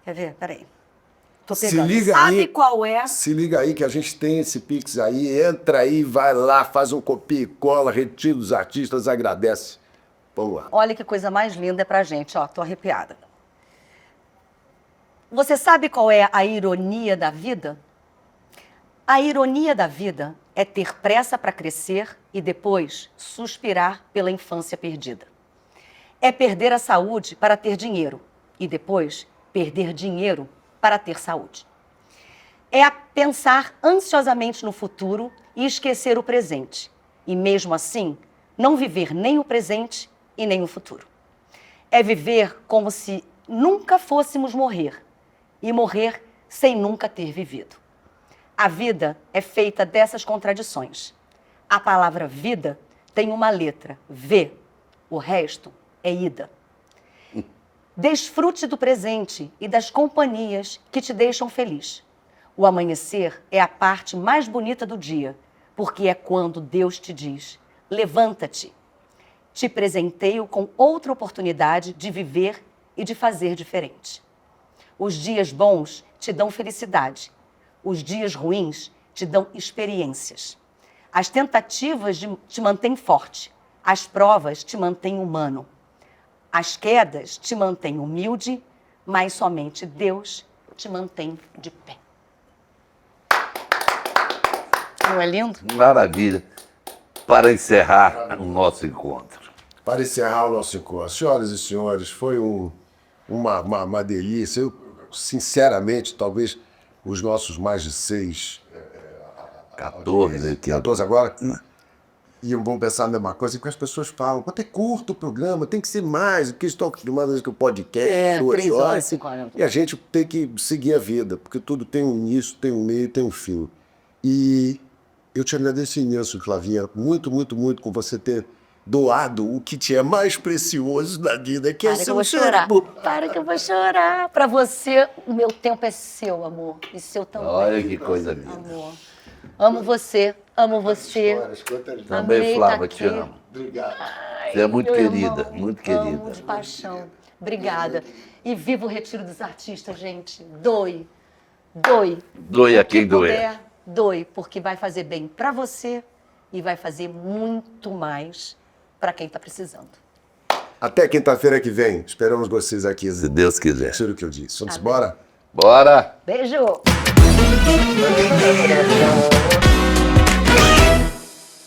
S3: quer ver? Peraí. Tô
S1: Se
S3: pegando.
S1: liga
S3: Sabe
S1: aí.
S3: qual é?
S1: Se liga aí que a gente tem esse Pix aí, entra aí, vai lá, faz um copia e cola, retira dos artistas, agradece. Vamos lá.
S3: Olha que coisa mais linda é pra gente, ó, tô arrepiada. Você sabe qual é a ironia da vida? A ironia da vida é ter pressa para crescer e depois suspirar pela infância perdida. É perder a saúde para ter dinheiro e depois perder dinheiro para ter saúde. É pensar ansiosamente no futuro e esquecer o presente. E mesmo assim, não viver nem o presente e nem o futuro. É viver como se nunca fôssemos morrer e morrer sem nunca ter vivido. A vida é feita dessas contradições. A palavra vida tem uma letra, V. O resto é ida. Desfrute do presente e das companhias que te deixam feliz. O amanhecer é a parte mais bonita do dia, porque é quando Deus te diz: levanta-te. Te presenteio com outra oportunidade de viver e de fazer diferente. Os dias bons te dão felicidade. Os dias ruins te dão experiências. As tentativas te mantêm forte. As provas te mantêm humano. As quedas te mantêm humilde, mas somente Deus te mantém de pé. Não é lindo?
S2: Maravilha. Para encerrar o nosso encontro.
S1: Para encerrar o nosso encontro, senhoras e senhores, foi uma delícia. Eu, sinceramente, talvez os nossos mais de 14 agora, e vão pensar a mesma coisa, que as pessoas falam, quanto é curto o programa, tem que ser mais, porque estão acostumados com o podcast,
S3: 3 horas, 5 horas.
S1: E a gente tem que seguir a vida, porque tudo tem um início, tem um meio, tem um fim. E eu te agradeço imenso, Flavinha, muito, muito, muito, com você ter doado o que te é mais precioso na vida, que é seu cérebro.
S3: Para que eu vou chorar. Para você, o meu tempo é seu, amor. E seu também.
S2: Olha que coisa linda.
S3: Amor. Amo você, amo você.
S2: Também,
S3: Amei
S2: Flávia,
S3: tá
S2: te
S3: aqui.
S1: um
S2: amo.
S1: Obrigado.
S2: Você é muito
S3: Meu
S2: querida,
S3: irmão,
S2: muito
S3: amo
S2: querida.
S3: de paixão. Obrigada. E viva o Retiro dos Artistas, gente. Doe. Doe.
S2: Doe a
S3: O que
S2: quem doer.
S3: puder, doe, porque vai fazer bem para você e vai fazer muito mais para quem está precisando.
S1: Até quinta-feira que vem. Esperamos vocês aqui.
S2: Se Deus quiser.
S1: Isso é o que eu disse. Vamos embora?
S2: Bora!
S3: Beijo!